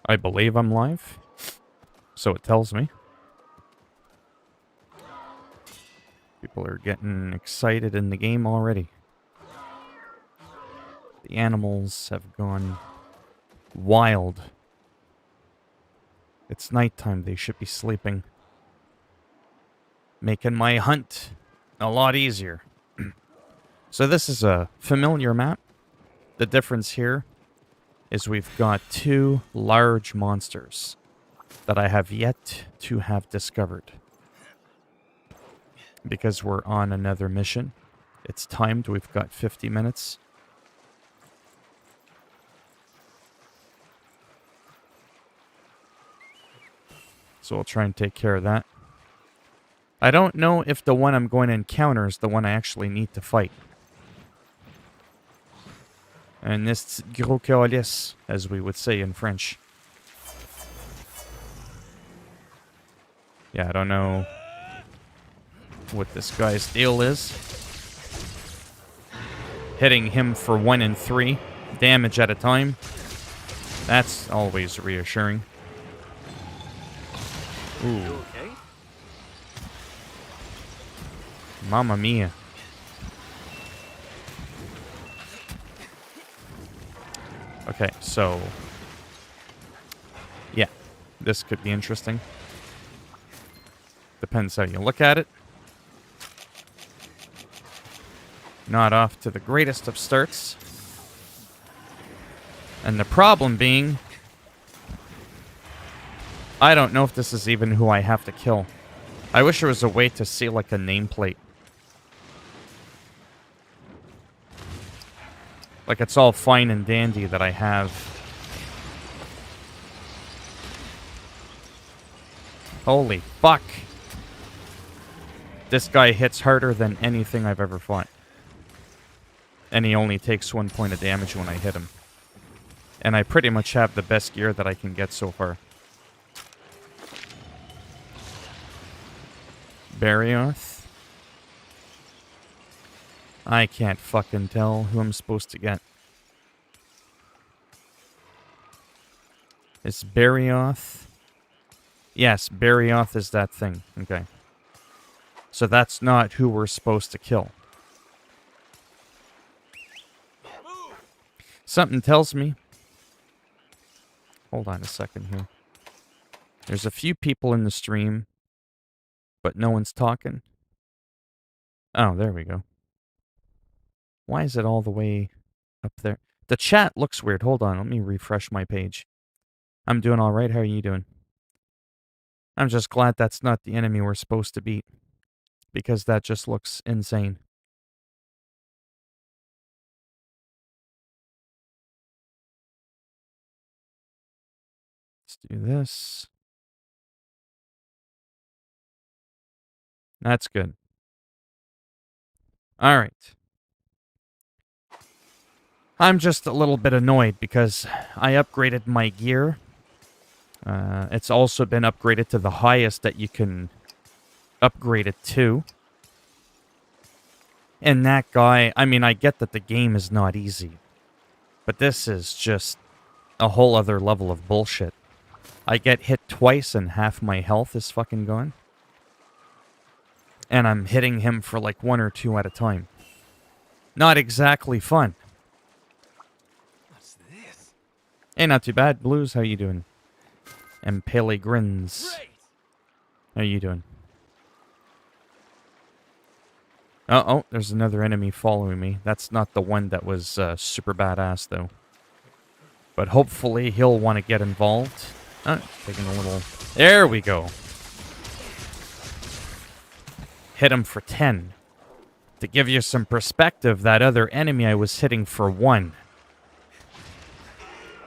I believe I'm live. So it tells me. People are getting excited in the game already. The animals have gone wild. It's nighttime. They should be sleeping. Making my hunt a lot easier. So this is a familiar map. The difference here is we've got two large monsters that I have yet to have discovered. Because we're on another mission. It's timed. We've got 50 minutes. So we'll try and take care of that. I don't know if the one I'm going to encounter is the one I actually need to fight. And this gros calice, as we would say in French. Yeah, I don't know what this guy's deal is. Hitting him for 1 and 3 damage at a time. That's always reassuring. Ooh. Mamma mia. Okay, so... yeah, this could be interesting. Depends how you look at it. Not off to the greatest of starts. And the problem being... I don't know if this is even who I have to kill. I wish there was a way to see, like, a nameplate. Like, it's all fine and dandy that I have. Holy fuck. This guy hits harder than anything I've ever fought. And he only takes 1 point of damage when I hit him. And I pretty much have the best gear that I can get so far. Barioth. I can't fucking tell who I'm supposed to get. It's Barioth. Yes, Barioth is that thing. Okay. So that's not who we're supposed to kill. Something tells me... hold on a second here. There's a few people in the stream, but no one's talking. Oh, there we go. Why is it all the way up there? The chat looks weird. Hold on, let me refresh my page. I'm doing all right. How are you doing? I'm just glad that's not the enemy we're supposed to beat, because that just looks insane. Let's do this. That's good. All right. I'm just a little bit annoyed because I upgraded my gear. It's also been upgraded to the highest that you can upgrade it to. And that guy, I mean, I get that the game is not easy. But this is just a whole other level of bullshit. I get hit twice and half my health is fucking gone. And I'm hitting him for like 1 or 2 at a time. Not exactly fun. What's this? Hey, not too bad. Blues, how you doing? And Paley grins. Great. How you doing? Oh, there's another enemy following me. That's not the one that was super badass, though. But hopefully he'll want to get involved. Taking a little... there we go. Hit him for 10. To give you some perspective, that other enemy I was hitting for 1.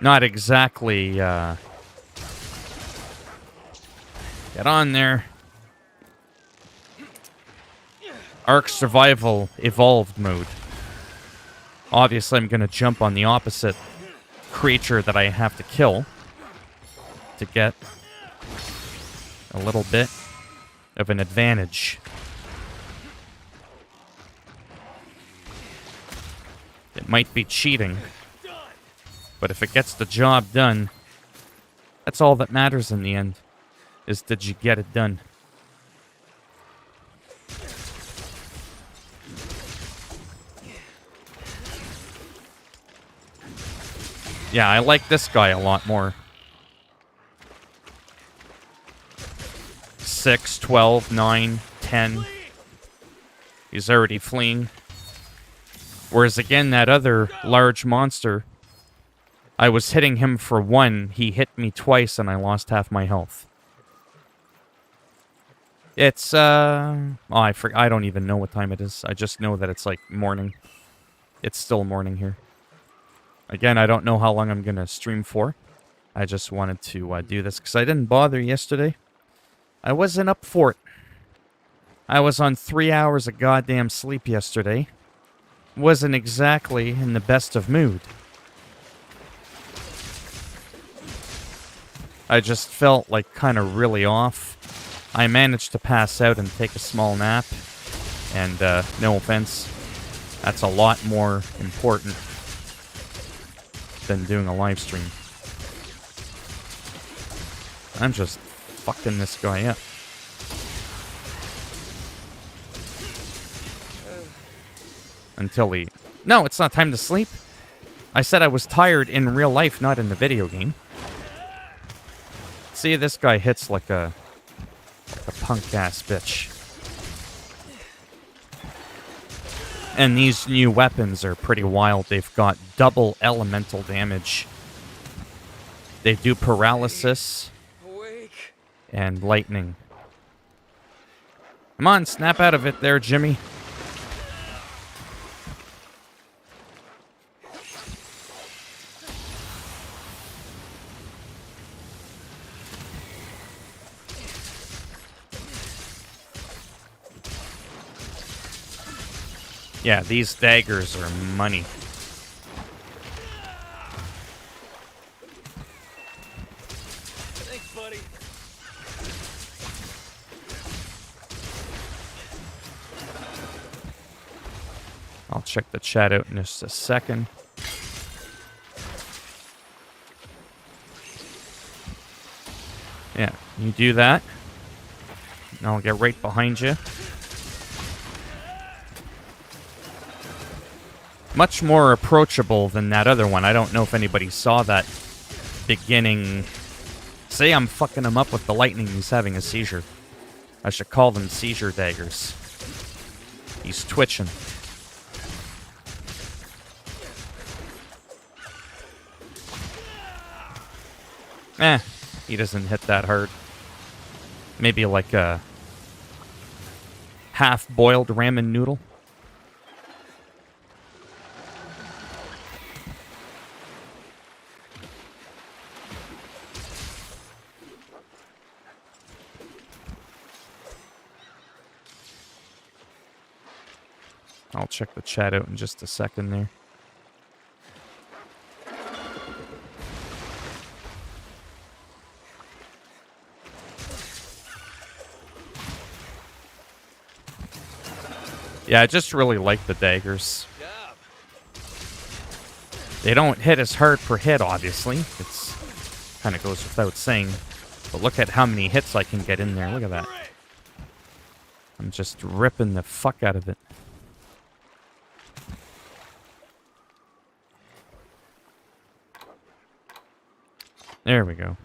Not exactly, get on there. Ark Survival Evolved mode. Obviously, I'm going to jump on the opposite creature that I have to kill to get a little bit of an advantage. It might be cheating, but if it gets the job done, That's all that matters in the end, is did you get it done? Yeah, I like this guy a lot more. 6, 12, 9, 10. He's already fleeing. Whereas again, that other large monster, I was hitting him for 1. He hit me twice and I lost half my health. It's, oh, I don't even know what time it is. I just know that it's like morning. It's still morning here. Again, I don't know how long I'm going to stream for. I just wanted to do this because I didn't bother yesterday. I wasn't up for it. I was on 3 hours of goddamn sleep yesterday. Wasn't exactly in the best of mood. I just felt like kind of really off. I managed to pass out and take a small nap. And no offense, that's a lot more important than doing a live stream. I'm just fucking this guy up. Until he... No, it's not time to sleep. I said I was tired in real life, not in the video game. See, this guy hits like a punk-ass bitch. And these new weapons are pretty wild. They've got double elemental damage. They do paralysis and lightning. Come on, snap out of it there, Jimmy. Yeah, these daggers are money. Thanks, buddy. I'll check the chat out in just a second. Yeah, you do that. And I'll get right behind you. Much more approachable than that other one. I don't know if anybody saw that beginning. Say I'm fucking him up with the lightning, he's having a seizure. I should call them seizure daggers. He's twitching. He doesn't hit that hard. Maybe like a half-boiled ramen noodle. I'll check the chat out in just a second there. Yeah, I just really like the daggers. They don't hit as hard per hit, obviously. It's kind of goes without saying. But look at how many hits I can get in there. Look at that. I'm just ripping the fuck out of it. There we go.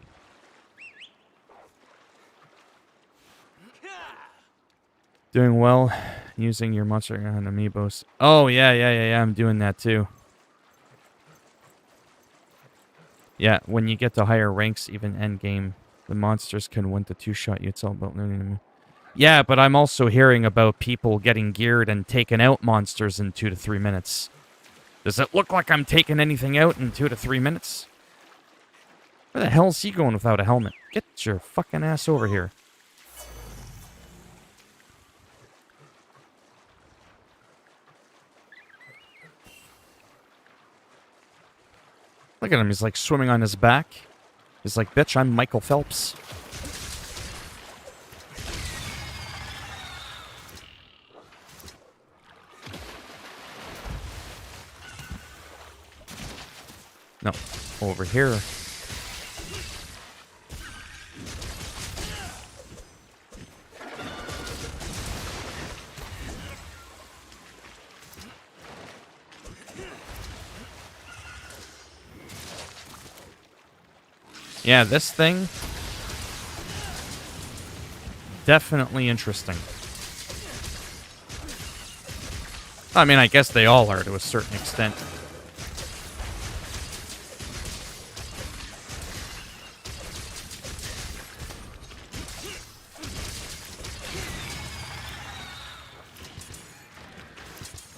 Doing well using your monster on amiibos. Oh, yeah, I'm doing that too. Yeah, when you get to higher ranks, even endgame, the monsters can one to two-shot you. It's all about learning them. Yeah, but I'm also hearing about people getting geared and taking out monsters in 2 to 3 minutes. Does it look like I'm taking anything out in 2 to 3 minutes? Where the hell's he going without a helmet? Get your fucking ass over here. Look at him, he's like swimming on his back. He's like, bitch, I'm Michael Phelps. No, over here. Yeah, this thing... definitely interesting. I mean, I guess they all are to a certain extent.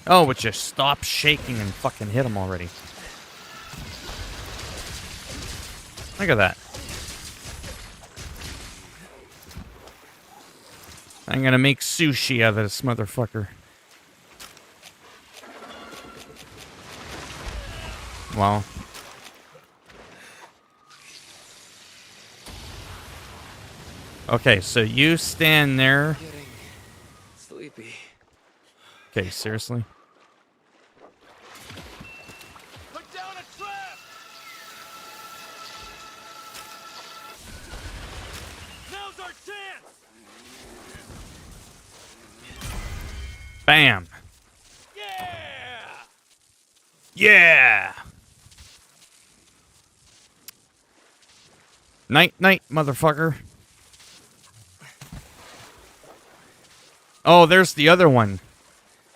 Oh, would you stop shaking and fucking hit him already? Look at that. I'm gonna make sushi out of this motherfucker. Wow. Okay, so you stand there. Getting sleepy. Okay, seriously? Put down a trap! Now's our chance! Bam! Yeah! Yeah! Night, night, motherfucker. Oh, there's the other one.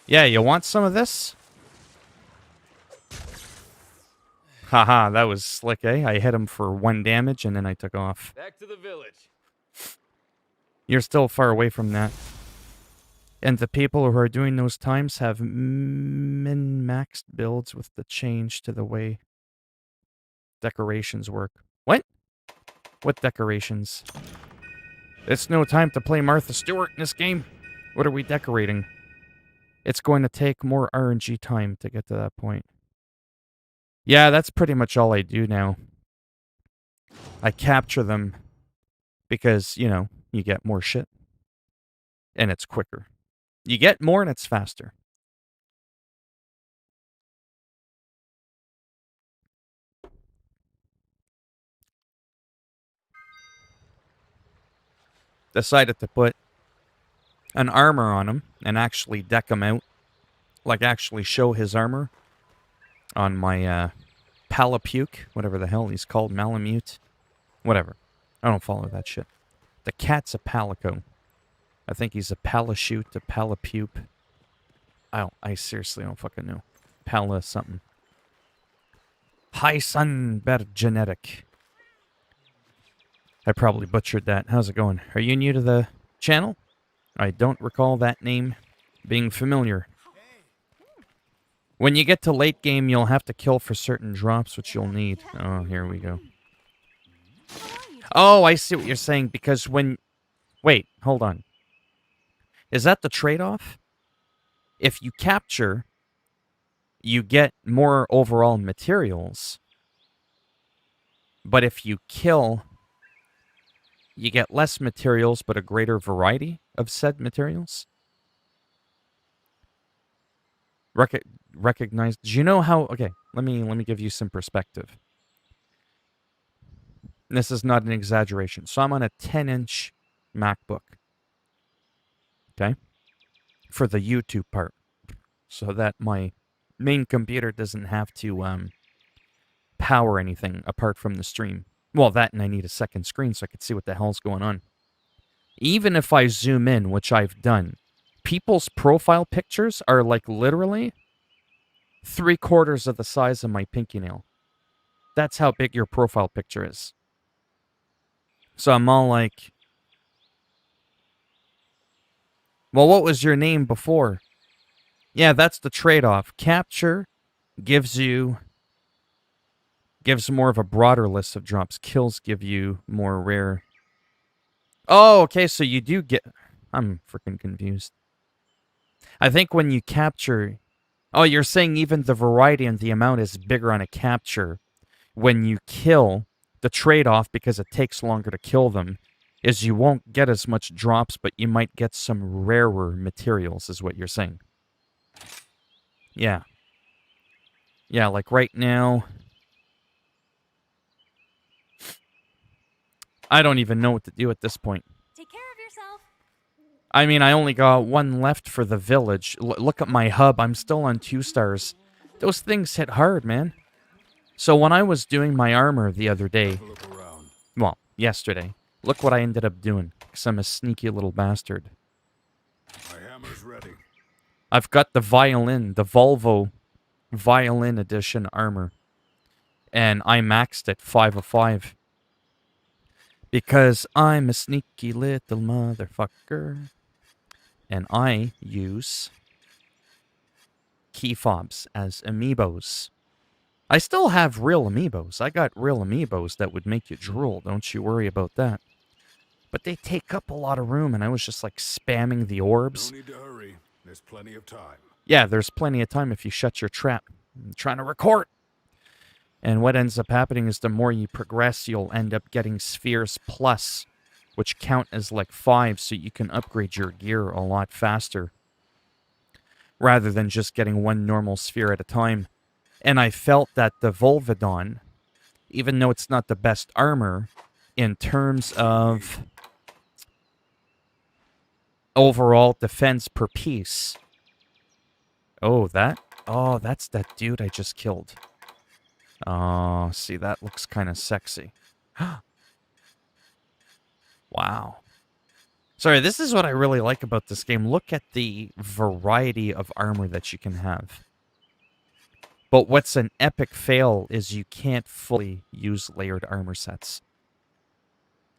Yeah, you want some of this? Haha, that was slick, eh? I hit him for 1 damage and then I took off. Back to the village. You're still far away from that. And the people who are doing those times have min-maxed builds with the change to the way decorations work. What? What decorations? It's no time to play Martha Stewart in this game. What are we decorating? It's going to take more RNG time to get to that point. Yeah, that's pretty much all I do now. I capture them because, you know, you get more shit. And it's quicker. You get more and it's faster. Decided to put an armor on him and actually deck him out. Like actually show his armor on my Palapuke, whatever the hell he's called, Malamute. Whatever. I don't follow that shit. The cat's a Palico. I think he's a Palachute, a Palapupe. I seriously don't fucking know. Pala something. Hi Sun Genetic. I probably butchered that. How's it going? Are you new to the channel? I don't recall that name being familiar. When you get to late game, you'll have to kill for certain drops, which you'll need. Oh, here we go. Oh, I see what you're saying, because when... Wait, hold on. Is that the trade-off? If you capture, you get more overall materials. But if you kill, you get less materials, but a greater variety of said materials. Recognize. Do you know how? Okay, let me give you some perspective. This is not an exaggeration. So I'm on a 10-inch MacBook. Okay, for the YouTube part, so that my main computer doesn't have to power anything apart from the stream. Well, that and I need a second screen so I could see what the hell's going on. Even if I zoom in, which I've done, people's profile pictures are like literally 3/4 of the size of my pinky nail. That's how big your profile picture is. So I'm all like, well, what was your name before? Yeah, that's the trade-off. Capture gives more of a broader list of drops. Kills give you more rare. Oh, okay, so you do get... I'm freaking confused. I think when you capture... Oh, you're saying even the variety and the amount is bigger on a capture. When you kill, the trade-off, because it takes longer to kill them, is you won't get as much drops, but you might get some rarer materials, is what you're saying. Yeah. Yeah, like right now... I don't even know what to do at this point. Take care of yourself. I mean, I only got 1 left for the village. Look at my hub. I'm still on 2 stars. Those things hit hard, man. So when I was doing my armor the other day, Well, yesterday. Look what I ended up doing, because I'm a sneaky little bastard. My hammer's ready. I've got the Volvo Violin Edition armor, and I maxed it 5 of 5. Because I'm a sneaky little motherfucker, and I use key fobs as amiibos. I still have real amiibos. I got real amiibos that would make you drool. Don't you worry about that. But they take up a lot of room, and I was just like spamming the orbs. No need to hurry. There's plenty of time. Yeah, there's plenty of time if you shut your trap. I'm trying to record. And what ends up happening is the more you progress, you'll end up getting spheres plus, which count as like 5, so you can upgrade your gear a lot faster, rather than just getting one normal sphere at a time. And I felt that the Volvidon, even though it's not the best armor, in terms of overall defense per piece. Oh, that's that dude I just killed. Oh, see, that looks kind of sexy. Wow. Sorry, this is what I really like about this game. Look at the variety of armor that you can have. But what's an epic fail is you can't fully use layered armor sets.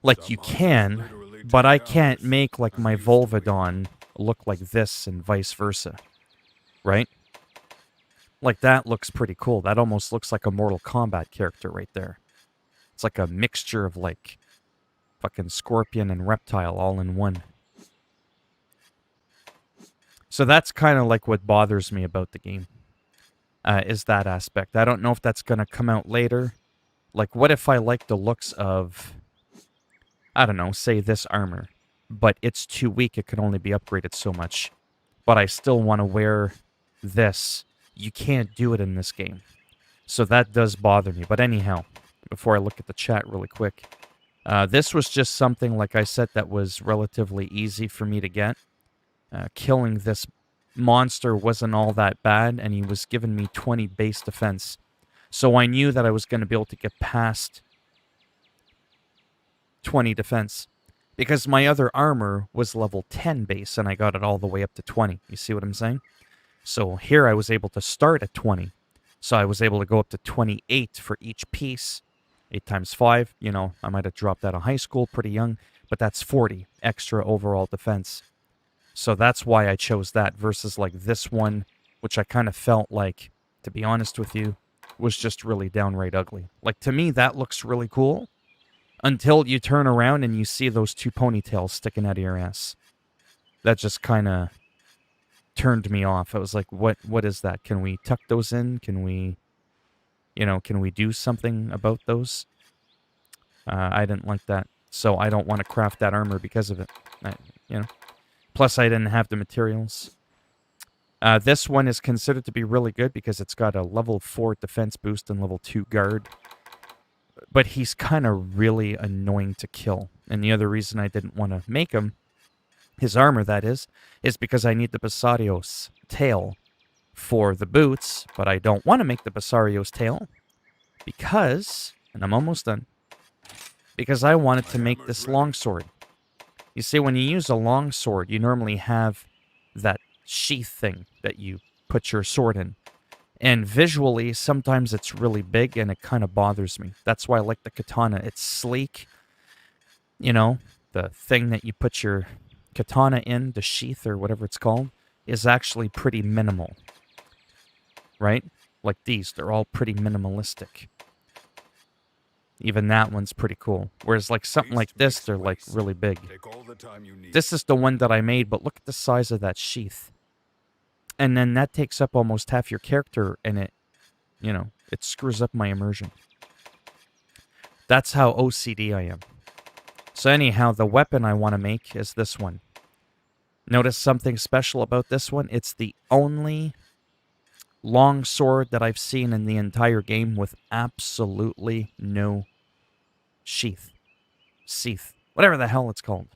Like, you can, but I can't make, like, my Volvidon look like this and vice versa. Right? Like, that looks pretty cool. That almost looks like a Mortal Kombat character right there. It's like a mixture of, like, fucking Scorpion and Reptile all in one. So that's kind of like what bothers me about the game, is that aspect. I don't know if that's going to come out later. Like, what if I like the looks of, I don't know, say this armor, but it's too weak, it can only be upgraded so much. But I still want to wear this. You can't do it in this game. So that does bother me. But anyhow, before I look at the chat really quick, this was just something, like I said, that was relatively easy for me to get. Killing this monster wasn't all that bad, and he was giving me 20 base defense. So I knew that I was going to be able to get past 20 defense, because my other armor was level 10 base, and I got it all the way up to 20. You see what I'm saying? So here I was able to start at 20. So I was able to go up to 28 for each piece. 8 times 5, you know, I might have dropped out of high school pretty young, but that's 40 extra overall defense. So that's why I chose that versus like this one, which I kind of felt like, to be honest with you, was just really downright ugly. Like, to me, that looks really cool until you turn around and you see those 2 ponytails sticking out of your ass. That just kind of turned me off. I was like, what is that? Can we tuck those in? Can we, you know, can we do something about those? I didn't like that. So I don't want to craft that armor because of it. You know. Plus, I didn't have the materials. This one is considered to be really good because it's got a level 4 defense boost and level 2 guard. But he's kind of really annoying to kill. And the other reason I didn't want to make him, his armor that is because I need the Basario's tail for the boots, but I don't want to make the Basario's tail because, and I'm almost done, because I wanted to make this longsword. You see, when you use a longsword, you normally have that sheath thing that you put your sword in. And visually, sometimes it's really big and it kind of bothers me. That's why I like the katana. It's sleek. You know, the thing that you put your katana in, the sheath or whatever it's called, is actually pretty minimal. Right? Like these, they're all pretty minimalistic. Even that one's pretty cool. Whereas like something like this, they're like really big. This is the one that I made, but look at the size of that sheath. And then that takes up almost half your character, and it, you know, it screws up my immersion. That's how OCD I am. So anyhow, the weapon I want to make is this one. Notice something special about this one? It's the only long sword that I've seen in the entire game with absolutely no sheath. Whatever the hell it's called.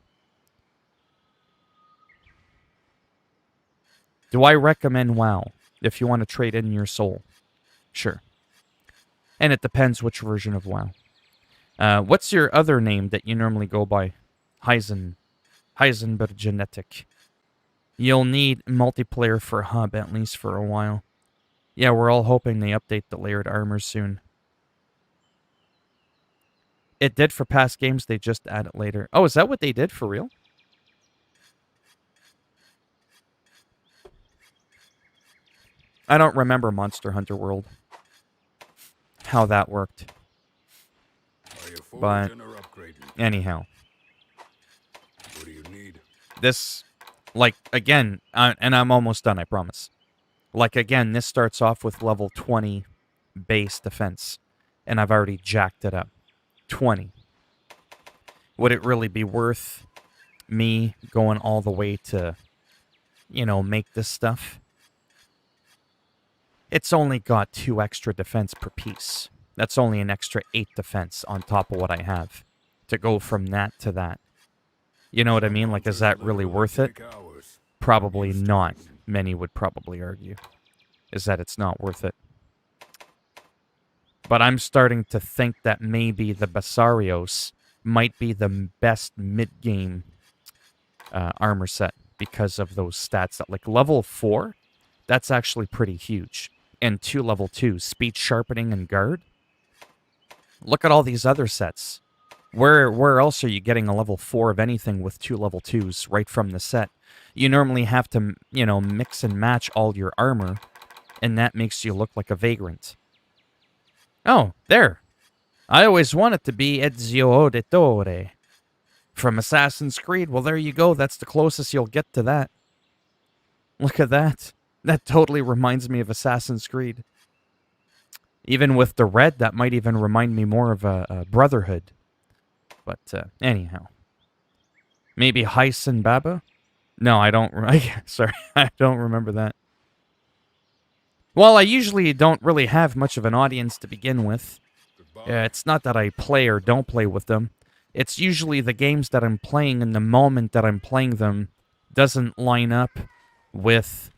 Do I recommend WoW if you want to trade in your soul? Sure. And it depends which version of WoW. What's your other name that you normally go by? Heisenberg Genetic. You'll need multiplayer for Hub at least for a while. Yeah, we're all hoping they update the layered armor soon. It did for past games, they just add it later. Oh, is that what they did for real? I don't remember Monster Hunter World. How that worked. Are you But forwarding or upgrading? anyhow, What do you need? this, like, again, and I'm almost done, I promise. Like, again, this starts off with level 20 base defense, and I've already jacked it up. 20. Would it really be worth me going all the way to, you know, make this stuff? It's only got 2 extra defense per piece. That's only an extra 8 defense on top of what I have. To go from that to that. You know what I mean? Like, is that really worth it? Probably not. Many would probably argue. Is that it's not worth it. But I'm starting to think that maybe the Basarios might be the best mid-game armor set because of those stats. That, like, level 4, that's actually pretty huge. And 2 level 2s, speed sharpening and guard. Look at all these other sets. Where else are you getting a level 4 of anything with 2 level 2s right from the set? You normally have to, you know, mix and match all your armor, and that makes you look like a vagrant. Oh, there. I always wanted to be Ezio Auditore from Assassin's Creed. Well, there you go. That's the closest you'll get to that. Look at that. That totally reminds me of Assassin's Creed. Even with the red, that might even remind me more of a Brotherhood. But anyhow. Maybe Hyson Baba? No, I don't. Sorry, I don't remember that. Well, I usually don't really have much of an audience to begin with. It's not that I play or don't play with them. It's usually the games that I'm playing in the moment that I'm playing them doesn't line up with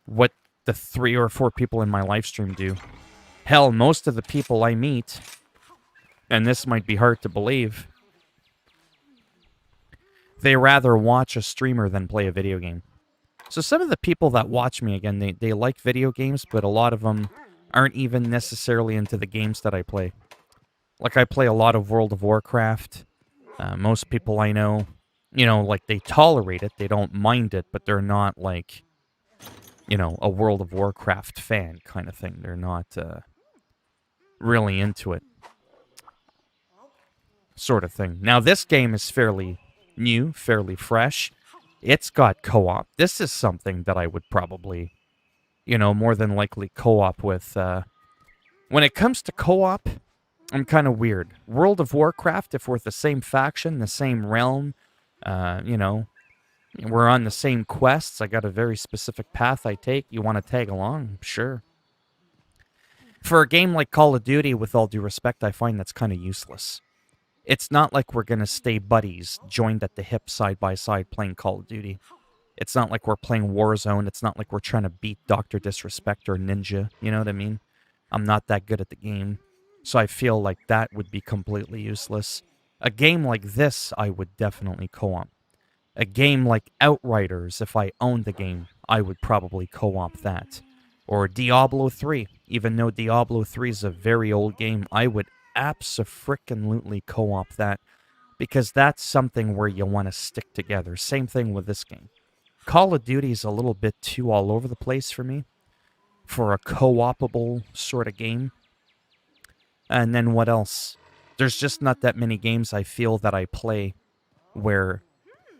what the 3 or 4 people in my live stream do. Hell, most of the people I meet, and this might be hard to believe, they rather watch a streamer than play a video game. So some of the people that watch me, again, they like video games, but a lot of them aren't even necessarily into the games that I play. Like, I play a lot of World of Warcraft. Most people I know, you know, like, they tolerate it, they don't mind it, but they're not, like, you know, a World of Warcraft fan kind of thing. They're not really into it. Sort of thing. Now, this game is fairly new, fairly fresh. It's got co-op. This is something that I would probably, you know, more than likely co-op with. When it comes to co-op, I'm kind of weird. World of Warcraft, if we're the same faction, the same realm, you know, we're on the same quests. I got a very specific path I take. You want to tag along? Sure. For a game like Call of Duty, with all due respect, I find that's kind of useless. It's not like we're going to stay buddies, joined at the hip side by side playing Call of Duty. It's not like we're playing Warzone. It's not like we're trying to beat Dr. Disrespect or Ninja. You know what I mean? I'm not that good at the game. So I feel like that would be completely useless. A game like this, I would definitely co-op. A game like Outriders, if I owned the game, I would probably co-op that. Or Diablo 3. Even though Diablo 3 is a very old game, I would abso-frickin-lutely co-op that. Because that's something where you want to stick together. Same thing with this game. Call of Duty is a little bit too all over the place for me. For a co-opable sort of game. And then what else? There's just not that many games I feel that I play where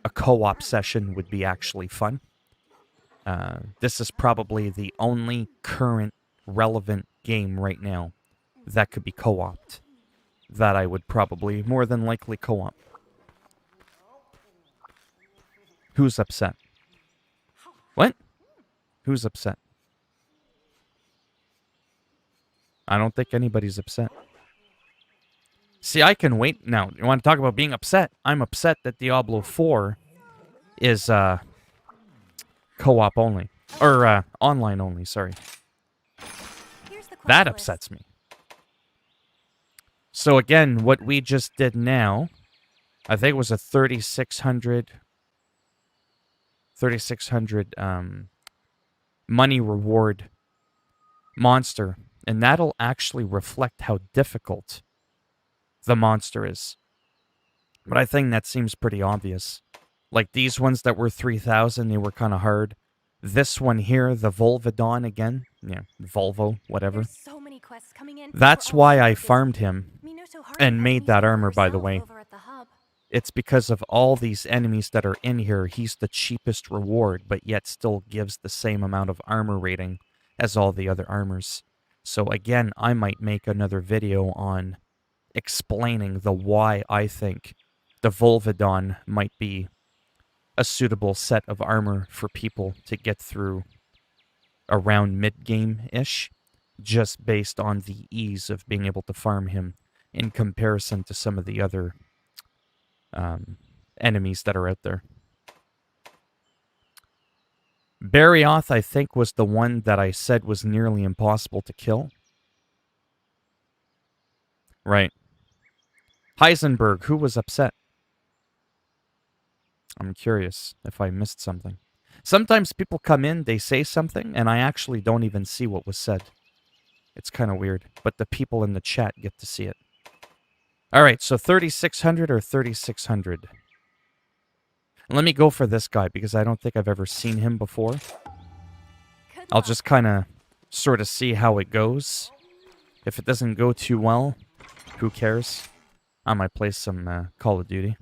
a co-op session would be actually fun. This is probably the only current relevant game right now that could be co-opted. That I would probably more than likely co-op. Who's upset? What? Who's upset? I don't think anybody's upset. See, I can wait. Now, you want to talk about being upset? I'm upset that Diablo 4 is co-op only. Or online only, sorry. That upsets me. So again, what we just did now, I think it was a 3,600 money reward monster, and that'll actually reflect how difficult the monster is. But I think that seems pretty obvious. Like these ones that were 3,000, they were kind of hard. This one here, the Volvidon again, yeah, Volvo, whatever. There's so many quests coming in. That's We're all why super I busy. farmed him Minato hardly and has made any that time for armor, by the herself way. over at the hub. It's because of all these enemies that are in here, he's the cheapest reward, but yet still gives the same amount of armor rating as all the other armors. So again, I might make another video on explaining the why I think the Volvidon might be a suitable set of armor for people to get through around mid-game-ish, just based on the ease of being able to farm him in comparison to some of the other enemies that are out there. Barioth, I think, was the one that I said was nearly impossible to kill. Right. Heisenberg, who was upset? I'm curious if I missed something. Sometimes people come in, they say something, and I actually don't even see what was said. It's kind of weird, but the people in the chat get to see it. All right, so 3,600 or 3,600? Let me go for this guy because I don't think I've ever seen him before. Good I'll luck. just kind of sort of see how it goes. If it doesn't go too well, who cares? I might play some Call of Duty.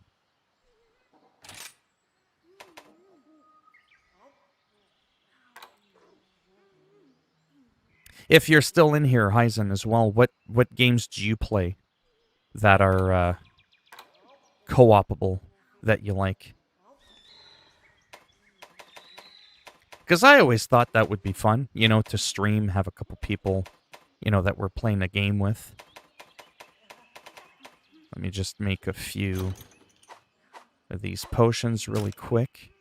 If you're still in here, Heisen, as well, what games do you play that are co-opable that you like? Because I always thought that would be fun, you know, to stream, have a couple people, you know, that we're playing a game with. Let me just make a few of these potions really quick.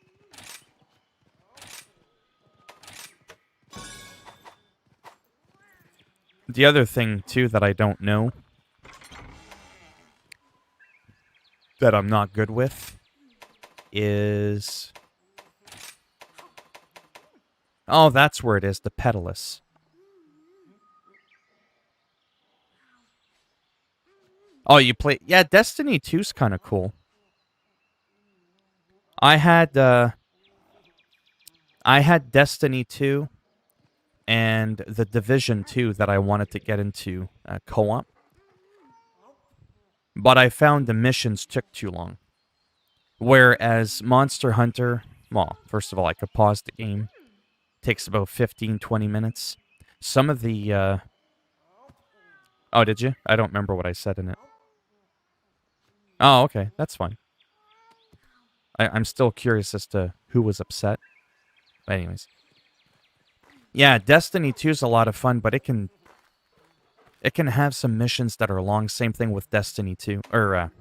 The other thing, too, that I don't know, that I'm not good with, is... Oh, that's where it is, the Petalus. Oh, you play... Yeah, Destiny 2's kind of cool. I had Destiny 2 and The Division 2 that I wanted to get into co-op. But I found the missions took too long. Whereas Monster Hunter, well, first of all, I could pause the game. Takes about 15, 20 minutes. Some of the... Oh, did you? I don't remember what I said in it. Oh, okay. That's fine. I'm still curious as to who was upset. But anyways. Yeah, Destiny 2 is a lot of fun, but it can have some missions that are long. Same thing with Destiny 2. Or,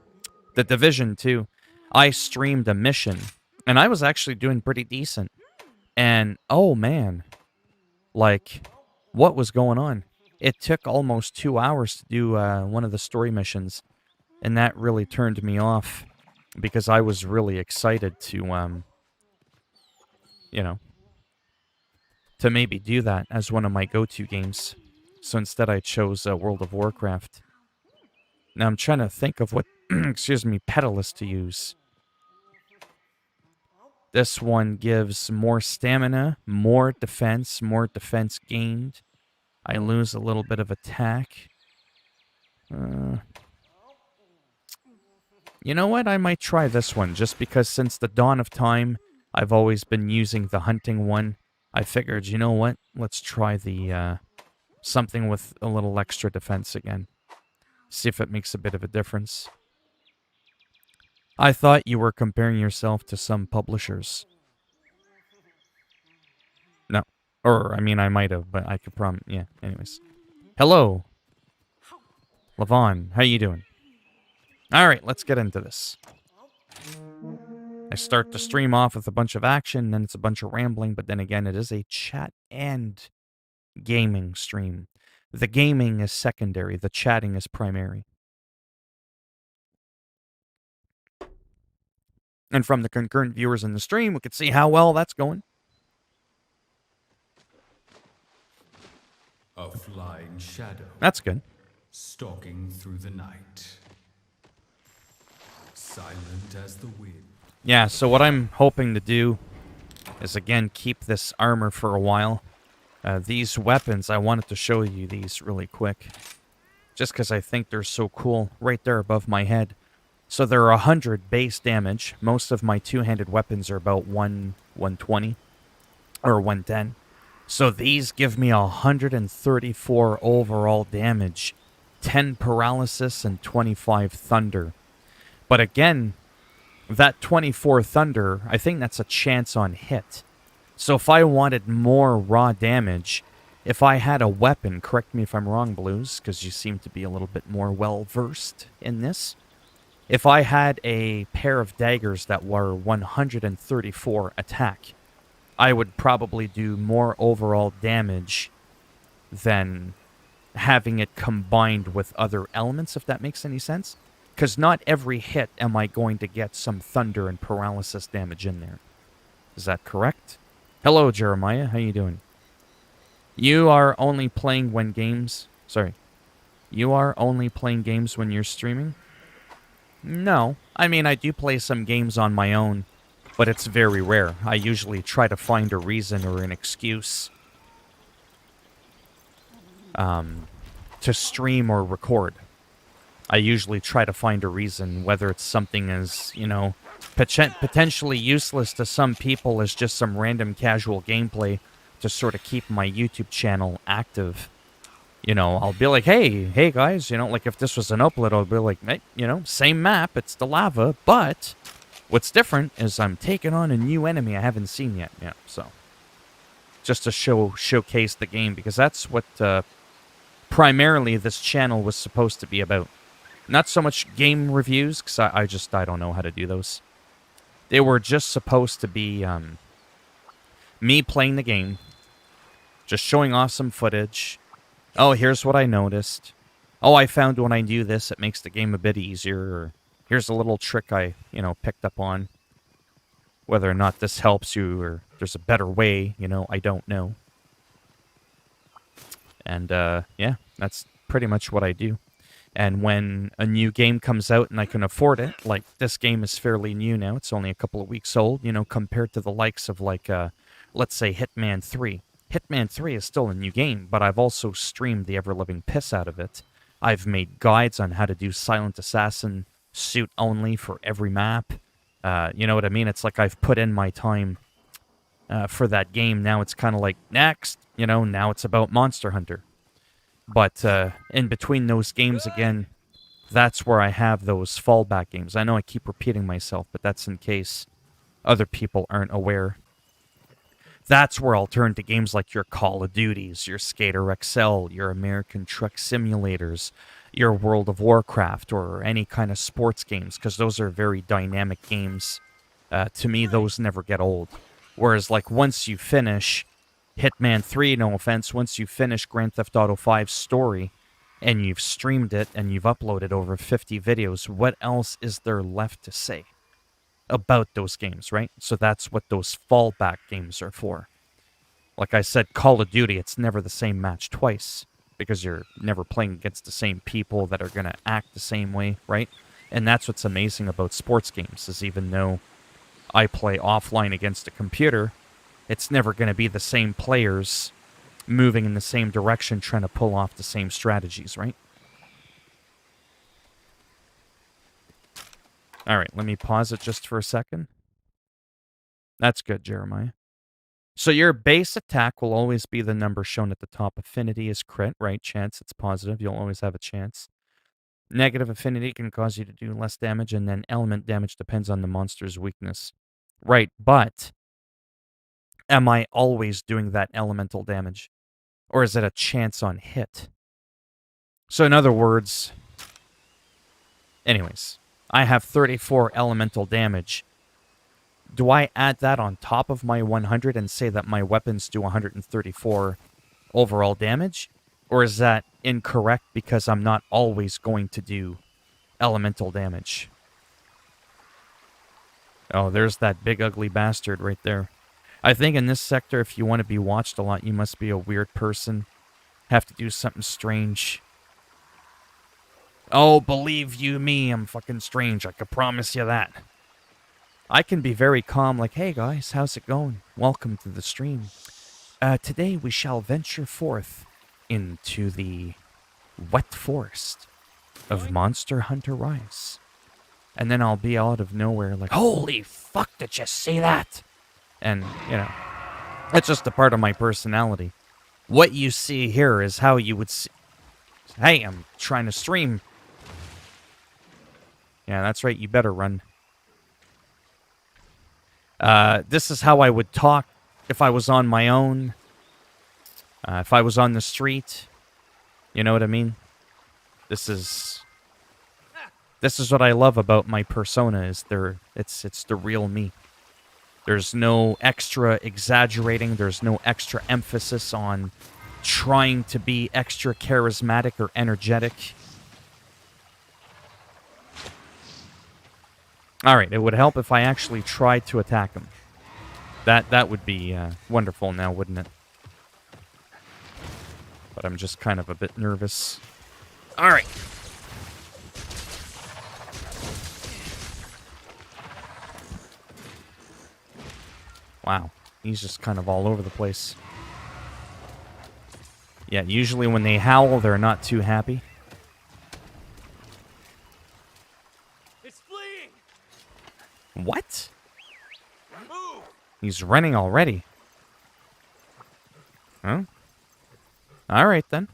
The Division 2. I streamed a mission, and I was actually doing pretty decent. And, oh man. Like, what was going on? It took almost 2 hours to do one of the story missions. And that really turned me off. Because I was really excited to, you know, to maybe do that as one of my go-to games. So instead I chose World of Warcraft. Now I'm trying to think of what, excuse me, Petalus to use. This one gives more stamina, more defense gained. I lose a little bit of attack. You know what? I might try this one, just because since the dawn of time, I've always been using the hunting one. I figured, you know what? Let's try the something with a little extra defense again. See if it makes a bit of a difference. I thought you were comparing yourself to some publishers. No. Or, I mean, I might have, but I could yeah, anyways. Hello. Levon, how you doing? Alright, let's get into this. I start the stream off with a bunch of action, then it's a bunch of rambling, but then again, it is a chat and gaming stream. The gaming is secondary, the chatting is primary. And from the concurrent viewers in the stream, we could see how well that's going. A flying shadow That's good. stalking through the night. Silent as the wind. Yeah, so what I'm hoping to do is, again, keep this armor for a while. These weapons, I wanted to show you these really quick. Just because I think they're so cool. Right there above my head. So they're 100 base damage. Most of my two-handed weapons are about 120 or 110. So these give me 134 overall damage, 10 paralysis, and 25 thunder. But again, that 24 thunder, I think that's a chance on hit. So if I wanted more raw damage, if I had a weapon, correct me if I'm wrong, Blues, because you seem to be a little bit more well-versed in this. If I had a pair of daggers that were 134 attack, I would probably do more overall damage than having it combined with other elements, if that makes any sense. Because not every hit am I going to get some thunder and paralysis damage in there. Is that correct? Hello, Jeremiah. How you doing? You are only playing when games... Sorry. You are only playing games when you're streaming? No. I mean, I do play some games on my own, but it's very rare. I usually try to find a reason or an excuse to stream or record. I usually try to find a reason, whether it's something as, you know, potentially useless to some people as just some random casual gameplay to sort of keep my YouTube channel active. You know, I'll be like, hey guys, you know, like if this was an upload, I'll be like, hey, you know, same map, it's the lava, but what's different is I'm taking on a new enemy I haven't seen yet. Yeah, so just to showcase the game, because that's what primarily this channel was supposed to be about. Not so much game reviews, because I don't know how to do those. They were just supposed to be me playing the game, just showing off some footage. Oh, here's what I noticed. Oh, I found when I do this, it makes the game a bit easier. Or here's a little trick I, you know, picked up on. Whether or not this helps you or there's a better way, you know, I don't know. And, yeah, that's pretty much what I do. And when a new game comes out and I can afford it, like this game is fairly new now. It's only a couple of weeks old, you know, compared to the likes of like, let's say Hitman 3. Hitman 3 is still a new game, but I've also streamed the ever-living piss out of it. I've made guides on how to do Silent Assassin suit only for every map. You know what I mean? It's like I've put in my time for that game. Now it's kind of like, next, you know, now it's about Monster Hunter. But in between those games, again, that's where I have those fallback games. I know I keep repeating myself, but that's in case other people aren't aware. That's where I'll turn to games like your Call of Duties, your Skater XL, your American Truck Simulators, your World of Warcraft, or any kind of sports games, because those are very dynamic games. To me, those never get old. Whereas, like, once you finish Hitman 3, no offense, once you finish Grand Theft Auto 5's story, and you've streamed it, and you've uploaded over 50 videos, what else is there left to say about those games, right? So that's what those fallback games are for. Like I said, Call of Duty, it's never the same match twice, because you're never playing against the same people that are going to act the same way, right? And that's what's amazing about sports games, is even though I play offline against a computer, it's never going to be the same players moving in the same direction trying to pull off the same strategies, right? All right, let me pause it just for a second. That's good, Jeremiah. So your base attack will always be the number shown at the top. Affinity is crit, right? Chance, it's positive. You'll always have a chance. Negative affinity can cause you to do less damage, and then element damage depends on the monster's weakness. Right, but am I always doing that elemental damage? Or is it a chance on hit? So in other words, anyways, I have 34 elemental damage. Do I add that on top of my 100 and say that my weapons do 134 overall damage? Or is that incorrect because I'm not always going to do elemental damage? Oh, there's that big ugly bastard right there. I think in this sector, if you want to be watched a lot, you must be a weird person. Have to do something strange. Oh, believe you me, I'm fucking strange. I can promise you that. I can be very calm, like, hey guys, how's it going? Welcome to the stream. Today we shall venture forth into the wet forest of Monster Hunter Rise. And then I'll be out of nowhere like, holy fuck, did you see that? And, you know, it's just a part of my personality. What you see here is how you would see... Hey, I'm trying to stream. Yeah, that's right, you better run. This is how I would talk if I was on my own. If I was on the street. You know what I mean? This is what I love about my persona, is it's the real me. There's no extra exaggerating, there's no extra emphasis on trying to be extra charismatic or energetic. Alright, it would help if I actually tried to attack him. That would be wonderful now, wouldn't it? But I'm just kind of a bit nervous. Alright. Wow, he's just kind of all over the place. Yeah, usually when they howl, they're not too happy. It's fleeing. What? Move. He's running already. Huh? Alright then.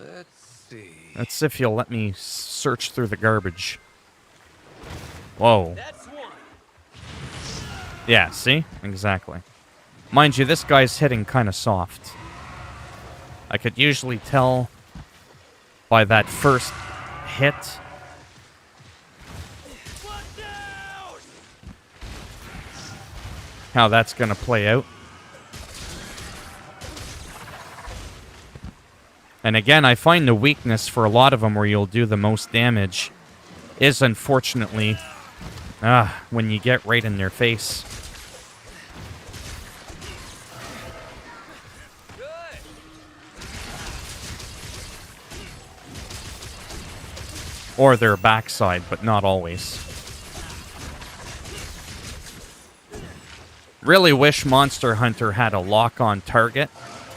Let's see. Let's see if you'll let me search through the garbage. Whoa. That's one. Yeah, see? Exactly. Mind you, this guy's hitting kind of soft. I could usually tell by that first hit. Watch out! How that's gonna play out. And again, I find the weakness for a lot of them where you'll do the most damage is unfortunately when you get right in their face. Good. Or their backside, but not always. Really wish Monster Hunter had a lock-on target,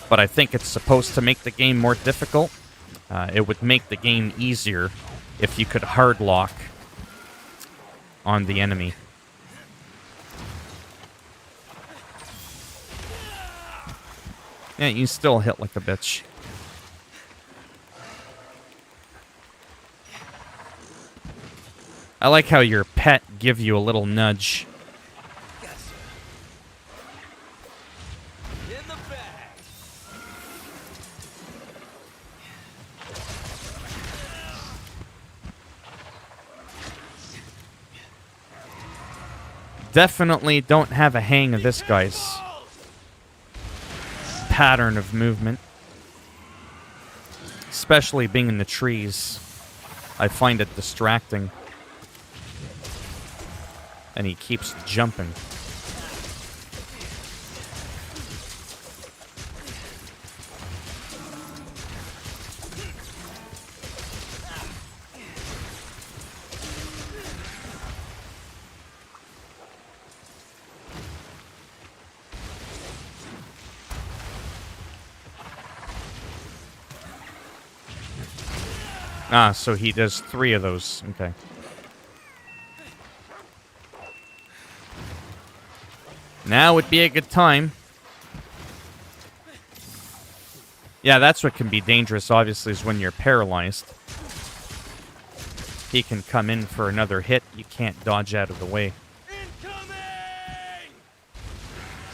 but I think it's supposed to make the game more difficult. It would make the game easier if you could hard lock on the enemy. Yeah, you still hit like a bitch. I like how your pet give you a little nudge. In the bag. Definitely don't have a hang of this guy's pattern of movement. Especially being in the trees. I find it distracting. And he keeps jumping. Ah, so he does 3 of those. Okay. Now would be a good time. Yeah, that's what can be dangerous, obviously, is when you're paralyzed. He can come in for another hit. You can't dodge out of the way. Incoming!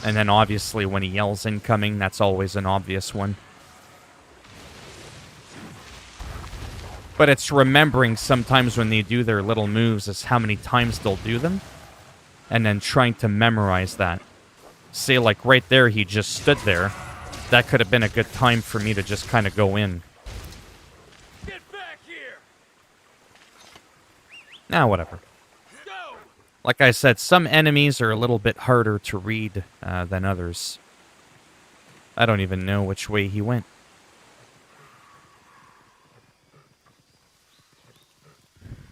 And then, obviously, when he yells incoming, that's always an obvious one. But it's remembering sometimes when they do their little moves is how many times they'll do them. And then trying to memorize that. See, like right there, he just stood there. That could have been a good time for me to just kind of go in. Nah, whatever. Go! Like I said, some enemies are a little bit harder to read than others. I don't even know which way he went.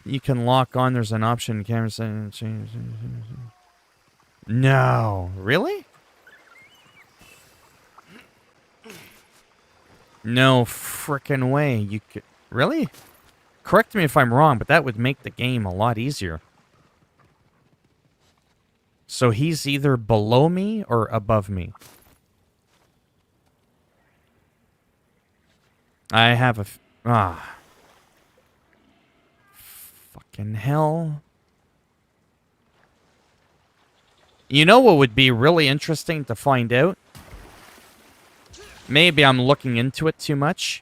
You can lock on. There's an option. Camera settings. No, really? No frickin' way. You could really? Correct me if I'm wrong, but that would make the game a lot easier. So he's either below me or above me. I have a fucking hell. You know what would be really interesting to find out? Maybe I'm looking into it too much.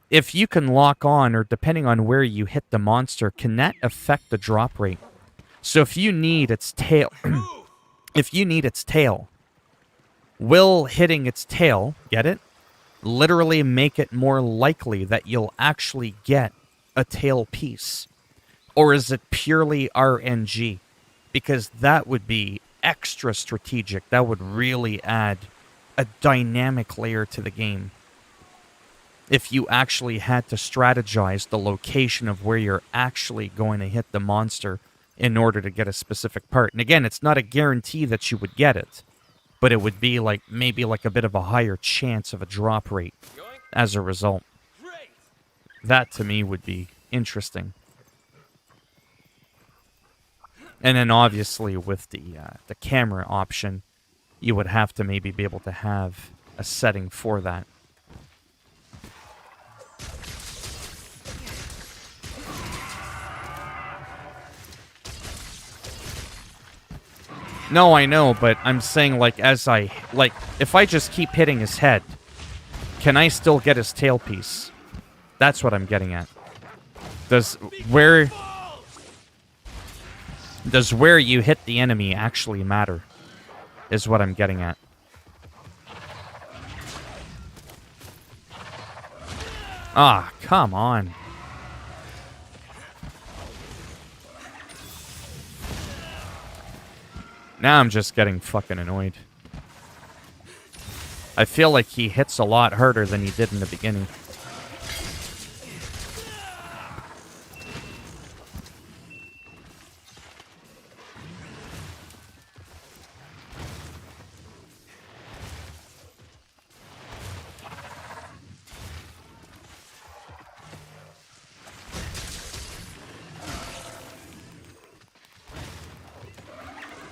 If you can lock on, or depending on where you hit the monster, can that affect the drop rate? So if you need its tail, will hitting its tail, get it? Literally make it more likely that you'll actually get a tail piece? Or is it purely RNG? Because that would be extra strategic. That would really add a dynamic layer to the game. If you actually had to strategize the location of where you're actually going to hit the monster in order to get a specific part. And again, it's not a guarantee that you would get it, but it would be like maybe like a bit of a higher chance of a drop rate as a result. Great! That to me would be interesting. And then obviously with the camera option, you would have to maybe be able to have a setting for that. No, I know, but I'm saying like if I just keep hitting his head, can I still get his tail piece? That's what I'm getting at. Does where you hit the enemy actually matter? Is what I'm getting at. Ah, come on. Now I'm just getting fucking annoyed. I feel like he hits a lot harder than he did in the beginning.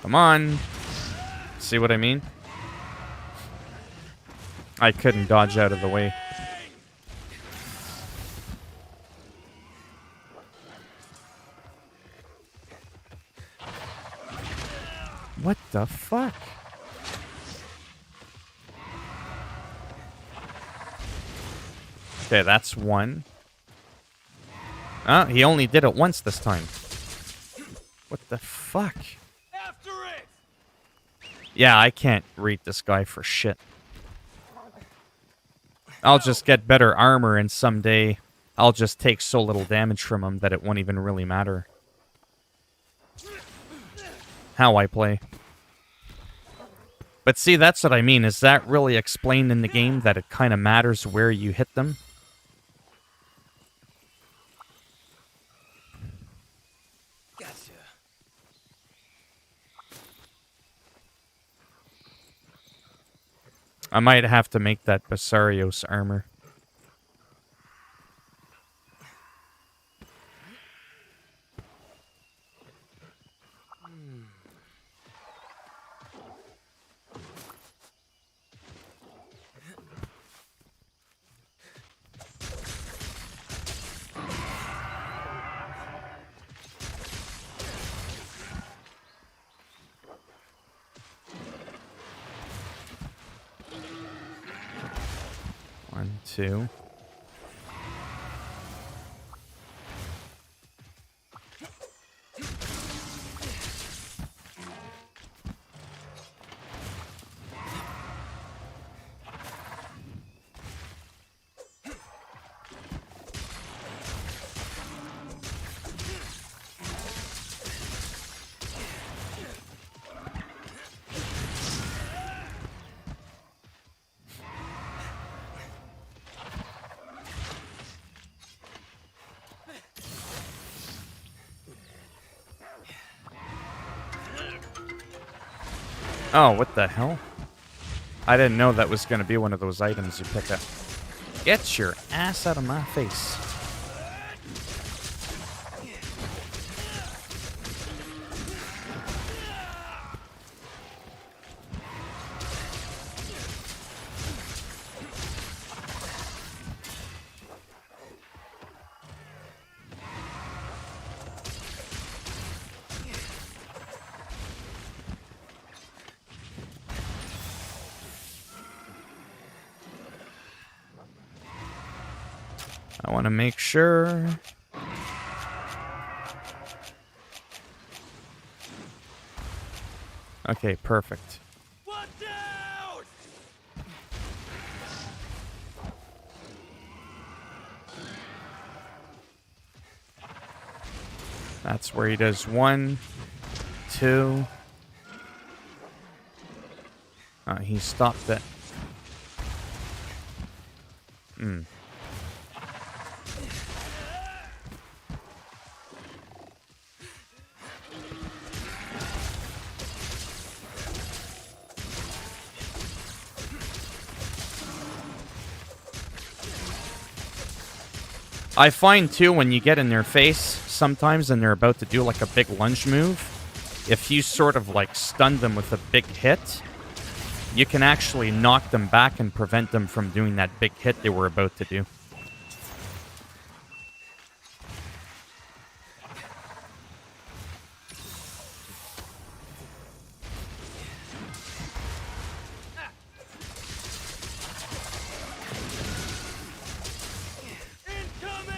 Come on. See what I mean? I couldn't dodge out of the way. What the fuck? Okay, that's one. Oh, he only did it once this time. What the fuck? After it! Yeah, I can't read this guy for shit. I'll just get better armor and someday I'll just take so little damage from him that it won't even really matter how I play. But see, that's what I mean. Is that really explained in the game, that it kind of matters where you hit them? Gotcha. I might have to make that Basarios armor. One, two. Oh, what the hell? I didn't know that was going to be one of those items you pick up. Get your ass out of my face. I want to make sure. Okay, perfect. Watch out! That's where he does 1, 2. He stopped it. I find too when you get in their face sometimes and they're about to do like a big lunge move, if you sort of like stun them with a big hit, you can actually knock them back and prevent them from doing that big hit they were about to do. Incoming!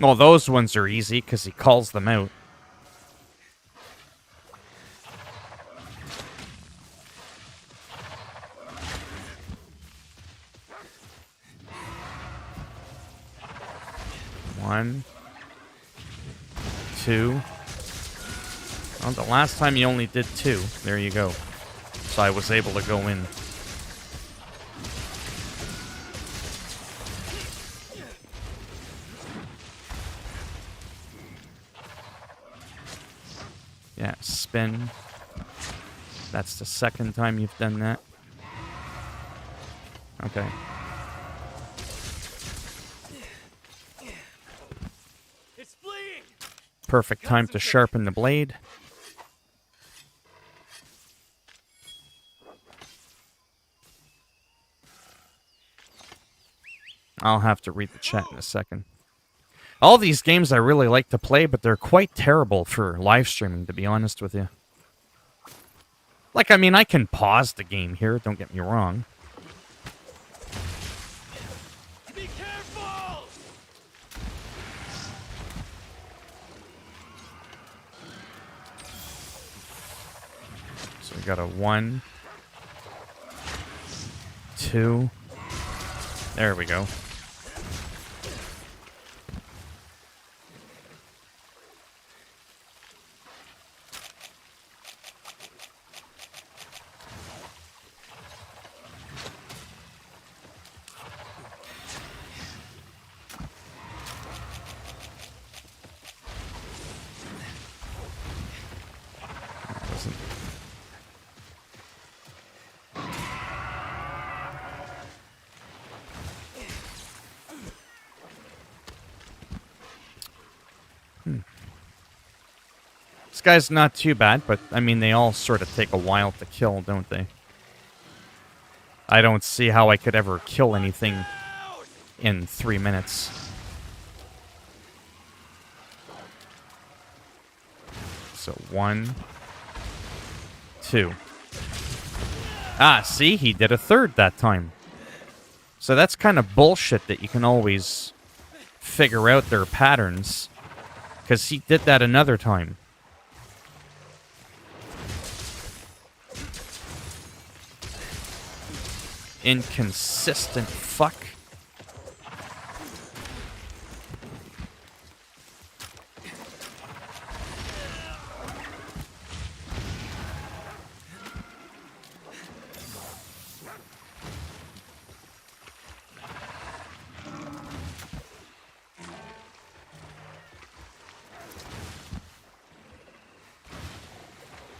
Well, those ones are easy because he calls them out. One, 2. Well, the last time you only did 2. There you go. So I was able to go in. Yeah, spin. That's the second time you've done that. Okay. It's fleeing! Perfect time to sharpen the blade. I'll have to read the chat in a second. All these games I really like to play, but they're quite terrible for live streaming, to be honest with you. Like, I mean, I can pause the game here, don't get me wrong. Be careful! So we got a 1, 2. There we go. This guy's not too bad, but, I mean, they all sort of take a while to kill, don't they? I don't see how I could ever kill anything in 3 minutes. So 1, 2. Ah, see? He did a third that time. So that's kind of bullshit that you can always figure out their patterns. Because he did that another time. Inconsistent fuck.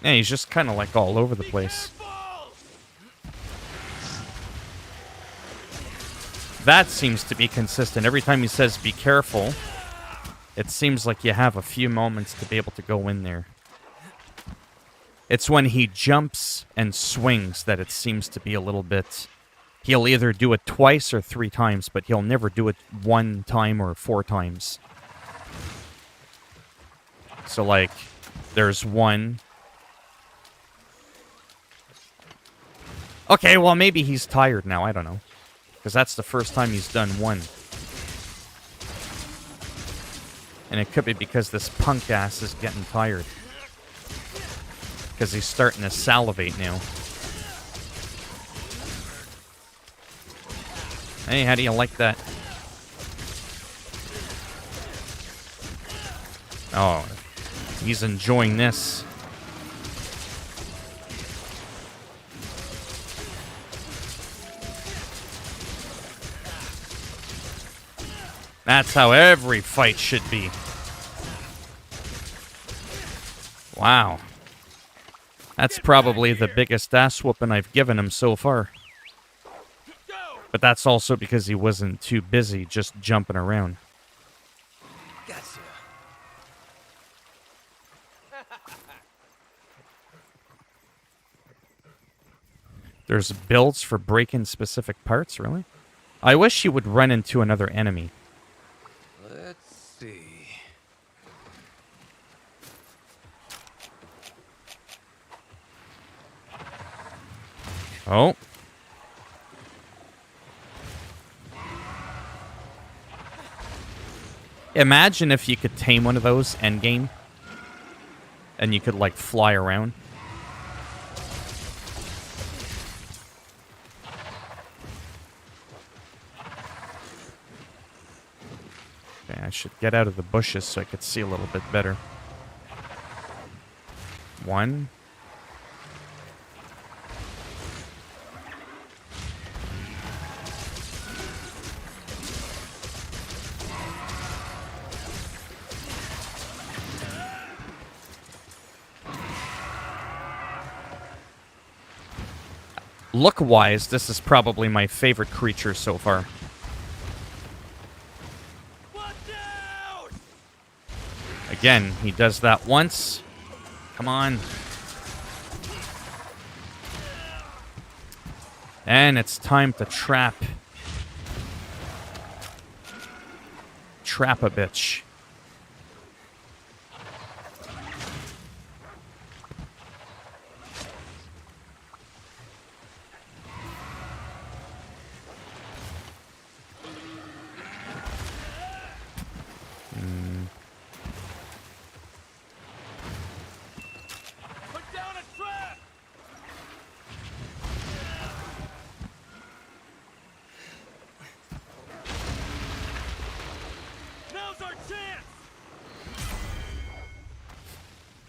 Yeah, he's just kind of like all over the Be place. careful! That seems to be consistent. Every time he says be careful, it seems like you have a few moments to be able to go in there. It's when he jumps and swings that it seems to be a little bit... He'll either do it twice or 3 times, but he'll never do it 1 time or 4 times. So, like, there's 1. Okay, well, maybe he's tired now. I don't know. Because that's the first time he's done 1. And it could be because this punk ass is getting tired. Because he's starting to salivate now. Hey, how do you like that? Oh, he's enjoying this. That's how every fight should be. Wow. That's probably the biggest ass whooping I've given him so far. Go! But that's also because he wasn't too busy just jumping around. Gotcha. There's builds for breaking specific parts, really? I wish he would run into another enemy. Let's see. Oh. Imagine if you could tame one of those endgame. And you could, like, fly around. Okay, I should get out of the bushes so I could see a little bit better. 1. Look-wise, this is probably my favorite creature so far. Watch out! Again, he does that once. Come on. And it's time to trap. Trap a bitch. Put down a trap! Now's our chance!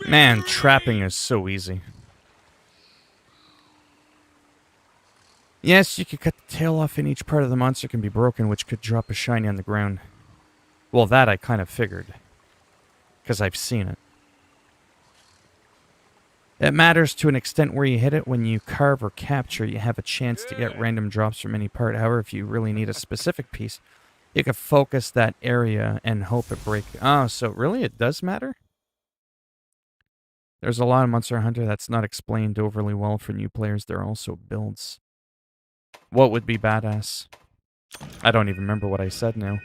Man, trapping is so easy. Yes, you could cut the tail off and each part of the monster can be broken, which could drop a shiny on the ground. Well, that I kind of figured. Because I've seen it. It matters to an extent where you hit it. When you carve or capture, you have a chance to get random drops from any part. However, if you really need a specific piece, you can focus that area and hope it breaks. Oh, so really it does matter? There's a lot of Monster Hunter that's not explained overly well for new players. There are also builds. What would be badass? I don't even remember what I said now.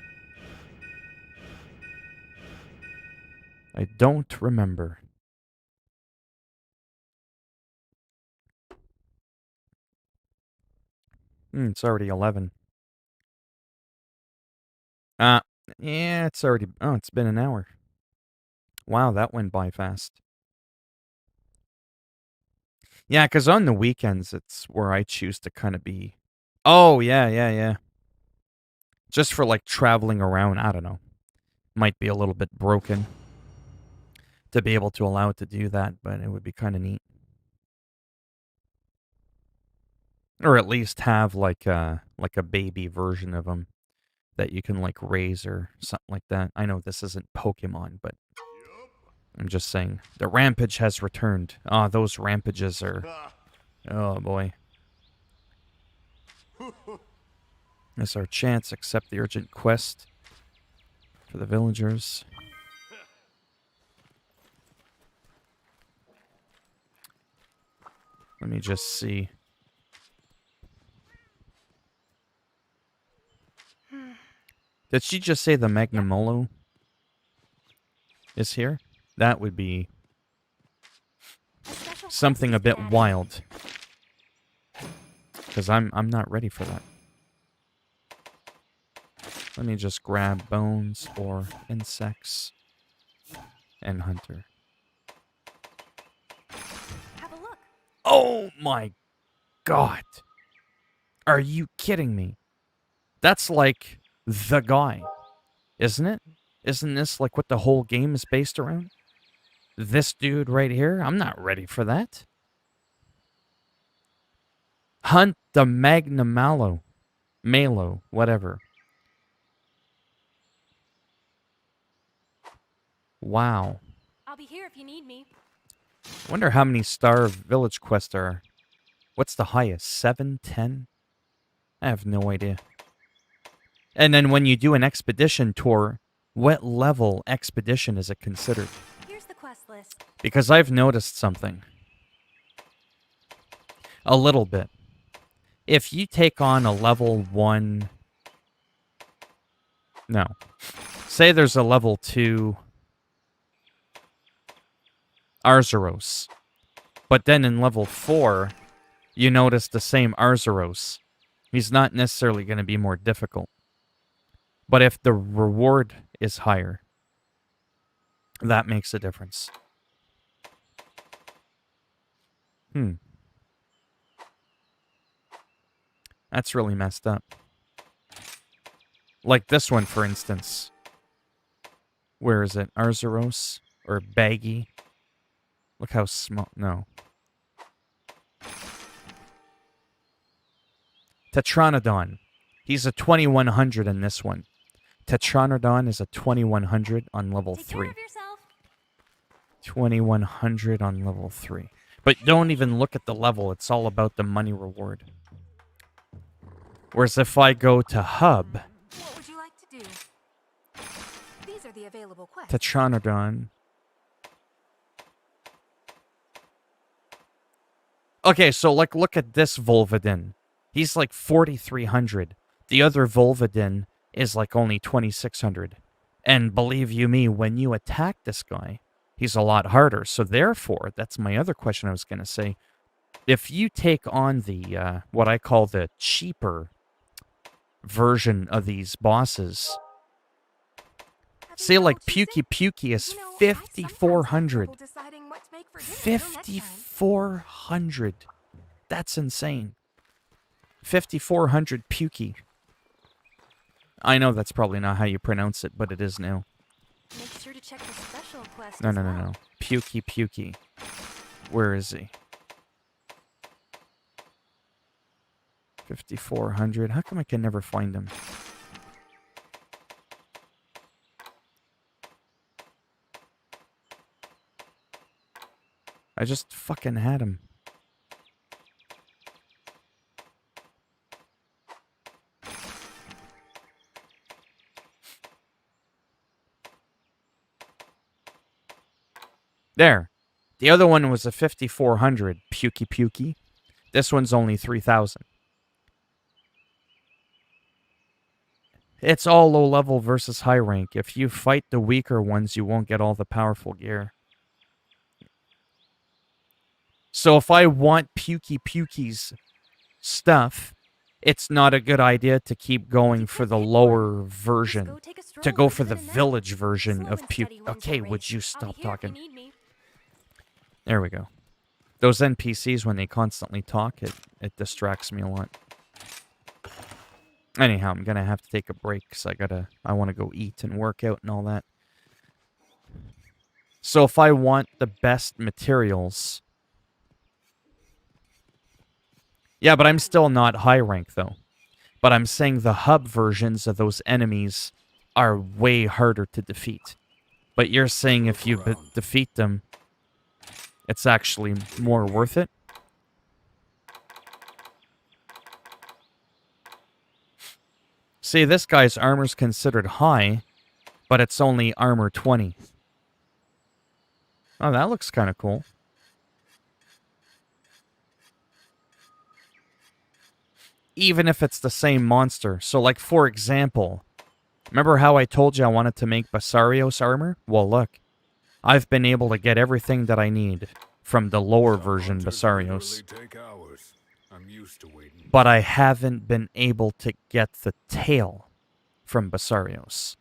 I don't remember. It's already 11. Yeah, it's already... Oh, it's been an hour. Wow, that went by fast. Yeah, because on the weekends, it's where I choose to kind of be... Oh, yeah. Just for, like, traveling around, I don't know. Might be a little bit broken to be able to allow it to do that, but it would be kind of neat. Or at least have, like a baby version of them that you can, like, raise or something like that. I know this isn't Pokemon, but... I'm just saying. The rampage has returned. Ah, those rampages are... Oh, boy. It's our chance. Accept the urgent quest for the villagers. Let me just see. Did she just say the Magnamolo is here? That would be special something quest a is bit added. wild. Because I'm not ready for that. Let me just grab bones or insects and hunter. Have a look. Oh my god. Are you kidding me? That's like the guy, isn't it? Isn't this like what the whole game is based around? This dude right here? I'm not ready for that. Hunt the Magnamalo. Malo, whatever. Wow. I'll be here if you need me. Wonder how many star village quests there are. What's the highest? 7, 10? I have no idea. And then when you do an expedition tour, what level expedition is it considered? Here's the quest list. Because I've noticed something. A little bit. If you take on a level 1... No. Say there's a level 2 Arzuros. But then in level 4, you notice the same Arzuros. He's not necessarily going to be more difficult. But if the reward is higher, that makes a difference. That's really messed up. Like this one, for instance. Where is it? Arzuros? Or Baggy? Look how small... No. Tetranodon. He's a 2100 in this one. Tetranodon is a 2100 on level Take 3. care of yourself. 2100 on level 3. But don't even look at the level. It's all about the money reward. Whereas if I go to Hub, What would you like to do? These are the available quests. Tetranodon. Okay, so like look at this Volvidin. He's like 4300. The other Volvidin is like only 2600. And believe you me, when you attack this guy, he's a lot harder. So therefore, that's my other question I was going to say. If you take on the, what I call the cheaper version of these bosses, say like Pukey Pukey is 5400. 5400. That's insane. 5400 Pukey. I know that's probably not how you pronounce it, but it is now. Make sure to check the special quest. No, as no, no, well. no. Pukey Pukey. Where is he? 5400. How come I can never find him? I just fucking had him. There. The other one was a 5400 Pukey Pukey. This one's only 3000. It's all low level versus high rank. If you fight the weaker ones, you won't get all the powerful gear. So if I want Pukey Pukey's stuff, it's not a good idea to keep going for the lower version. Go take a stroll To go or for the spend a night. village version Slow of and Puke. steady wins Okay, the would race. you I'll stop be here if you talking? need me. There we go. Those NPCs, when they constantly talk, it distracts me a lot. Anyhow, I'm gonna have to take a break because I want to go eat and work out and all that. So if I want the best materials... Yeah, but I'm still not high rank, though. But I'm saying the hub versions of those enemies are way harder to defeat. But you're saying if you Look around. defeat them, it's actually more worth it? See, this guy's armor's considered high, but it's only armor 20. Oh, that looks kind of cool. Even if it's the same monster. So, like, for example, remember how I told you I wanted to make Basarios armor? Well, look. I've been able to get everything that I need from the lower Some version hunters Basarios. literally take hours. I'm used to waiting. But I haven't been able to get the tail from Basarios.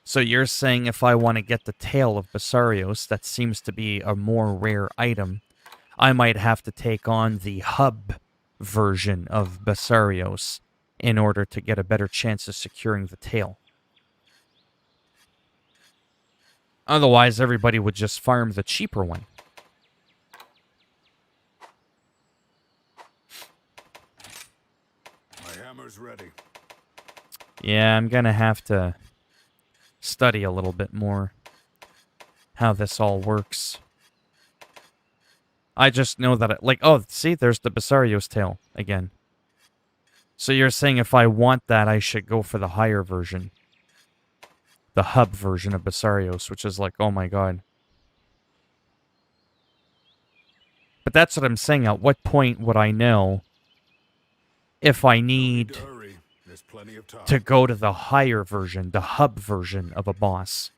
So you're saying if I want to get the tail of Basarios, that seems to be a more rare item, I might have to take on the hub version of Basarios in order to get a better chance of securing the tail. Otherwise, everybody would just farm the cheaper one. My hammer's ready. Yeah, I'm gonna have to study a little bit more how this all works. I just know that, oh, see, there's the Basario's tail again. So you're saying if I want that, I should go for the higher version. The hub version of Basarios, which is like, oh my god. But that's what I'm saying. At what point would I know if I need To hurry. There's plenty of time. to go to the higher version, the hub version of a boss?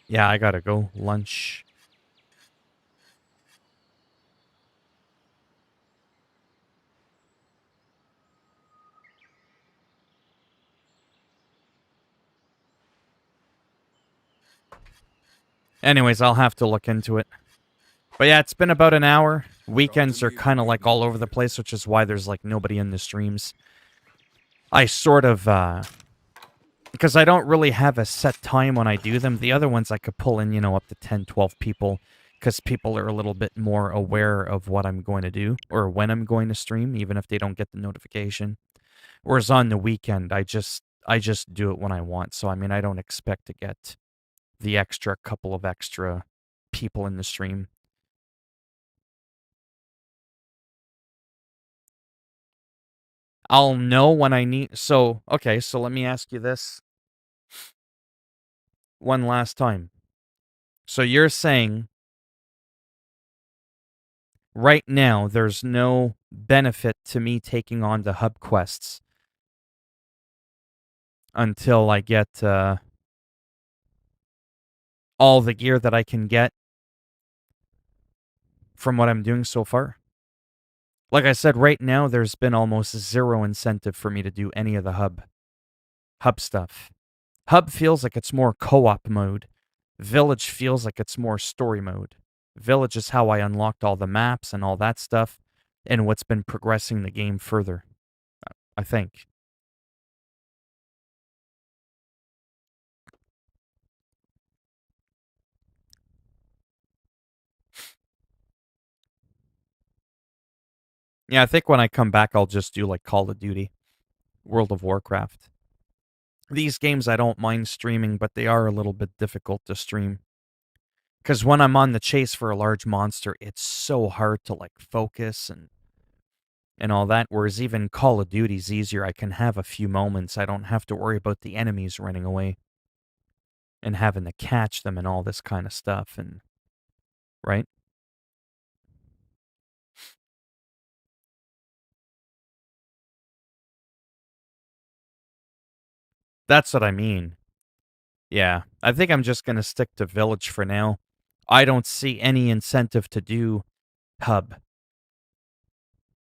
Yeah, I gotta go. Lunch. Anyways, I'll have to look into it. But yeah, it's been about an hour. Weekends are kind of like all over the place, which is why there's like nobody in the streams. I sort of, because I don't really have a set time when I do them. The other ones I could pull in, up to 10, 12 people, because people are a little bit more aware of what I'm going to do, or when I'm going to stream, even if they don't get the notification. Whereas on the weekend, I just do it when I want. So, I mean, I don't expect to get the couple of extra people in the stream. I'll know when I need... So, okay, so let me ask you this one last time. So you're saying right now there's no benefit to me taking on the hub quests until I get all the gear that I can get from what I'm doing so far? Like I said, right now there's been almost zero incentive for me to do any of the hub stuff. Hub feels like it's more co-op mode. Village feels like it's more story mode. Village is how I unlocked all the maps and all that stuff, and what's been progressing the game further, I think. Yeah, I think when I come back, I'll just do like Call of Duty, World of Warcraft. These games I don't mind streaming, but they are a little bit difficult to stream. Because when I'm on the chase for a large monster, it's so hard to like focus and all that. Whereas even Call of Duty's easier. I can have a few moments. I don't have to worry about the enemies running away and having to catch them and all this kind of stuff. And right? That's what I mean. Yeah, I think I'm just gonna stick to Village for now. I don't see any incentive to do Hub.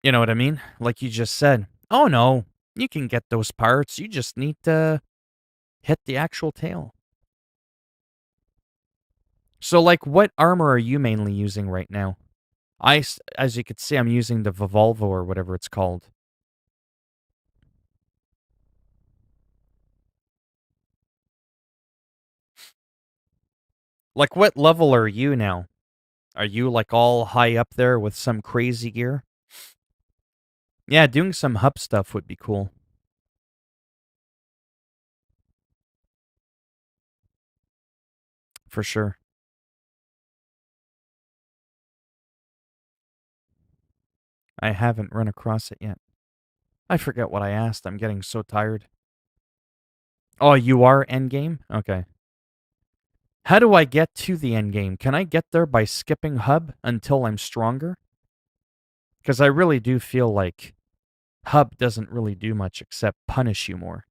You know what I mean? Like you just said. Oh no, you can get those parts. You just need to hit the actual tail. So, like, what armor are you mainly using right now? As you can see, I'm using the Vivolvo or whatever it's called. Like, what level are you now? Are you, like, all high up there with some crazy gear? Yeah, doing some hub stuff would be cool. For sure. I haven't run across it yet. I forget what I asked. I'm getting so tired. Oh, you are endgame? Okay. How do I get to the endgame? Can I get there by skipping hub until I'm stronger? Because I really do feel like hub doesn't really do much except punish you more.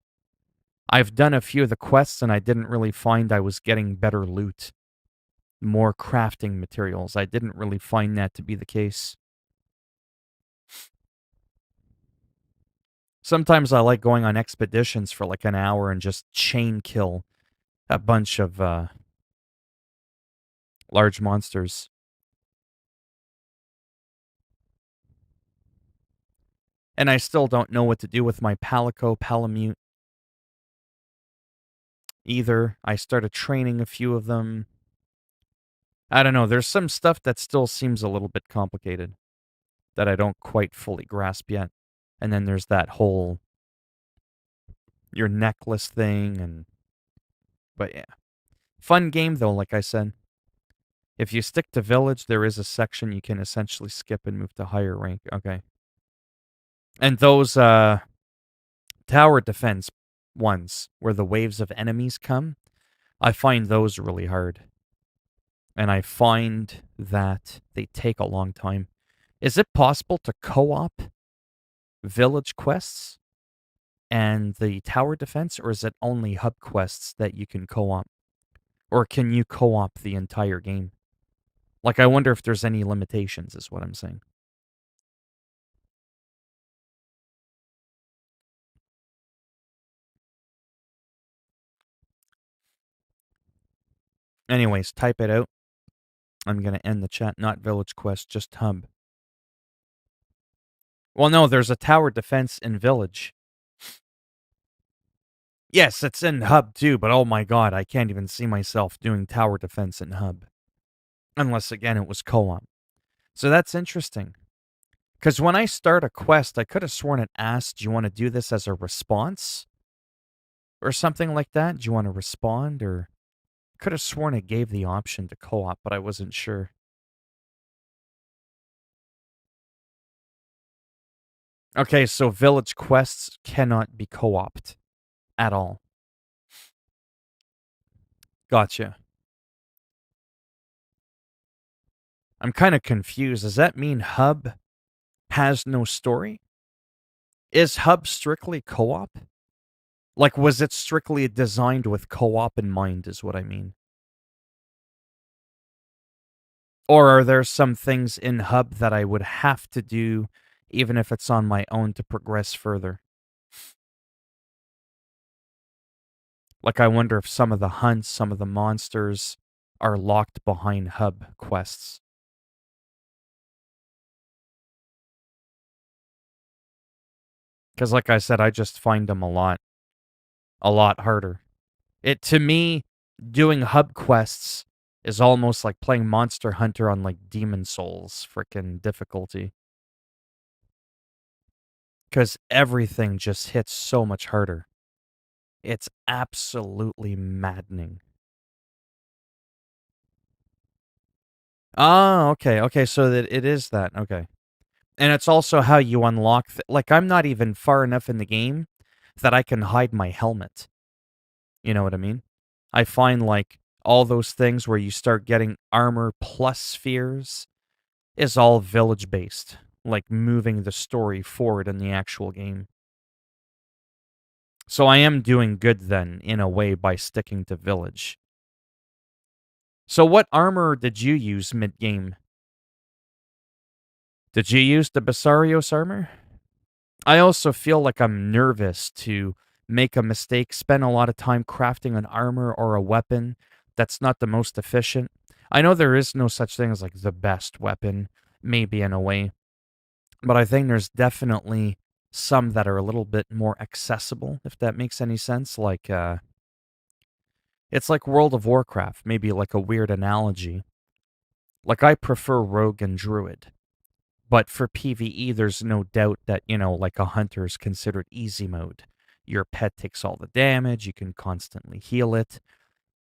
I've done a few of the quests and I didn't really find I was getting better loot, more crafting materials. I didn't really find that to be the case. Sometimes I like going on expeditions for like an hour and just chain kill a bunch of large monsters. And I still don't know what to do with my Palico Palamute either. I started training a few of them. I don't know. There's some stuff that still seems a little bit complicated that I don't quite fully grasp yet. And then there's that whole your necklace thing and but yeah. Fun game though, like I said. If you stick to village, there is a section you can essentially skip and move to higher rank. Okay. And those tower defense ones where the waves of enemies come, I find those really hard. And I find that they take a long time. Is it possible to co-op village quests and the tower defense, or is it only hub quests that you can co-op? Or can you co-op the entire game? Like, I wonder if there's any limitations, is what I'm saying. Anyways, type it out. I'm going to end the chat. Not village quest, just hub. Well, no, there's a tower defense in village. Yes, it's in hub too, but oh my god, I can't even see myself doing tower defense in hub. Unless, again, it was co-op. So that's interesting. Because when I start a quest, I could have sworn it asked, do you want to do this as a response? Or something like that? Do you want to respond? Or could have sworn it gave the option to co-op, but I wasn't sure. Okay, so village quests cannot be co-opted at all. Gotcha. I'm kind of confused. Does that mean hub has no story? Is hub strictly co-op? Like, was it strictly designed with co-op in mind, is what I mean. Or are there some things in hub that I would have to do, even if it's on my own, to progress further? Like, I wonder if some of the hunts, some of the monsters are locked behind hub quests. Because, like I said, I just find them a lot harder. It, to me, doing hub quests is almost like playing Monster Hunter on, like, Demon Souls frickin' difficulty. Because everything just hits so much harder. It's absolutely maddening. Ah, okay, okay, so that it is that, okay. And it's also how you unlock, like, I'm not even far enough in the game that I can hide my helmet. You know what I mean? I find, like, all those things where you start getting armor plus spheres is all village-based, like, moving the story forward in the actual game. So I am doing good then, in a way, by sticking to village. So what armor did you use mid-game? Did you use the Basarios armor? I also feel like I'm nervous to make a mistake, spend a lot of time crafting an armor or a weapon that's not the most efficient. I know there is no such thing as like the best weapon, maybe in a way, but I think there's definitely some that are a little bit more accessible, if that makes any sense. Like, it's like World of Warcraft, maybe like a weird analogy. Like, I prefer Rogue and Druid, But for PvE, there's no doubt that, like a hunter is considered easy mode. Your pet takes all the damage, you can constantly heal it.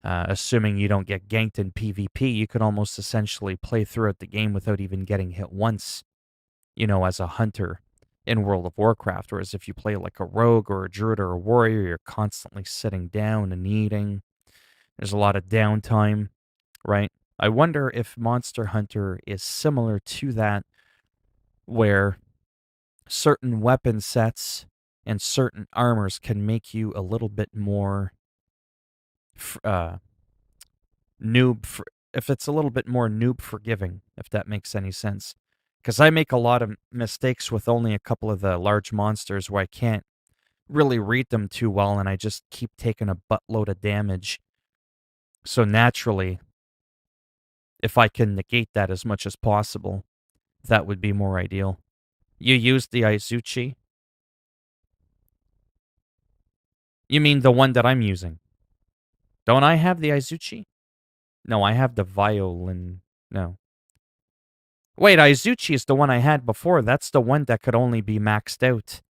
Assuming you don't get ganked in PvP, you could almost essentially play throughout the game without even getting hit once, as a hunter in World of Warcraft. Whereas if you play like a rogue or a druid or a warrior, you're constantly sitting down and eating. There's a lot of downtime, right? I wonder if Monster Hunter is similar to that, where certain weapon sets and certain armors can make you a little bit more if it's a little bit more noob forgiving, if that makes any sense. Because I make a lot of mistakes with only a couple of the large monsters where I can't really read them too well, and I just keep taking a buttload of damage. So naturally, if I can negate that as much as possible, that would be more ideal. You used the Izuchi? You mean the one that I'm using? Don't I have the Izuchi? No, I have the violin. No. Wait, Izuchi is the one I had before. That's the one that could only be maxed out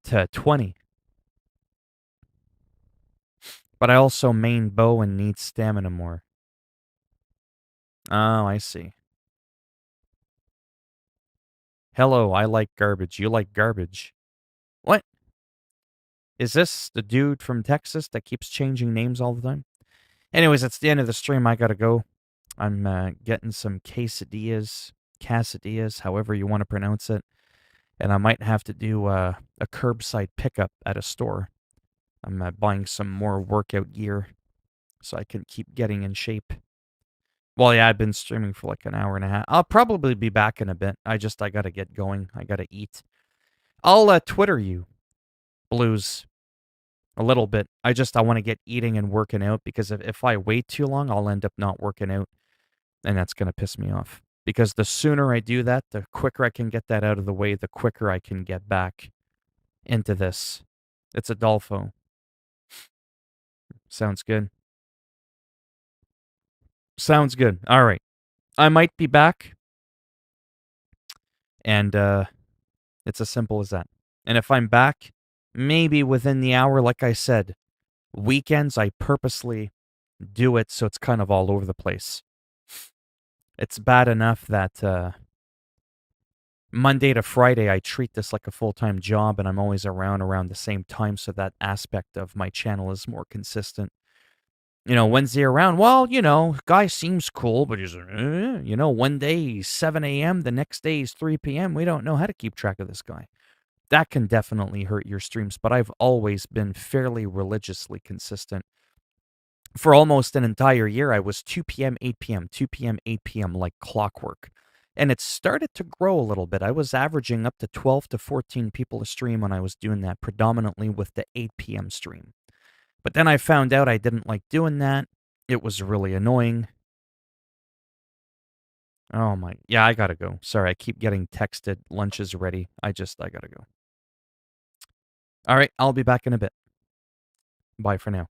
to 20. But I also main bow and need stamina more. Oh, I see. Hello, I like garbage. You like garbage. What? Is this the dude from Texas that keeps changing names all the time? Anyways, it's the end of the stream. I gotta go. I'm getting some quesadillas, however you want to pronounce it. And I might have to do a curbside pickup at a store. I'm buying some more workout gear so I can keep getting in shape. Well, yeah, I've been streaming for like an hour and a half. I'll probably be back in a bit. I gotta get going. I gotta eat. I'll Twitter you, Blues, a little bit. I want to get eating and working out, because if I wait too long, I'll end up not working out, and that's gonna piss me off. Because the sooner I do that, the quicker I can get that out of the way, the quicker I can get back into this. It's Adolfo. Sounds good. Sounds good. All right. I might be back. And it's as simple as that. And if I'm back, maybe within the hour, like I said, weekends, I purposely do it so it's kind of all over the place. It's bad enough that Monday to Friday, I treat this like a full-time job, and I'm always around the same time, so that aspect of my channel is more consistent. When's he around? Well, guy seems cool, but he's, one day he's 7 a.m., the next day he's 3 p.m. We don't know how to keep track of this guy. That can definitely hurt your streams, but I've always been fairly religiously consistent. For almost an entire year, I was 2 p.m., 8 p.m., 2 p.m., 8 p.m., like clockwork. And it started to grow a little bit. I was averaging up to 12 to 14 people a stream when I was doing that, predominantly with the 8 p.m. stream. But then I found out I didn't like doing that. It was really annoying. Oh my, yeah, I gotta go. Sorry, I keep getting texted, lunch is ready. I gotta go. All right, I'll be back in a bit. Bye for now.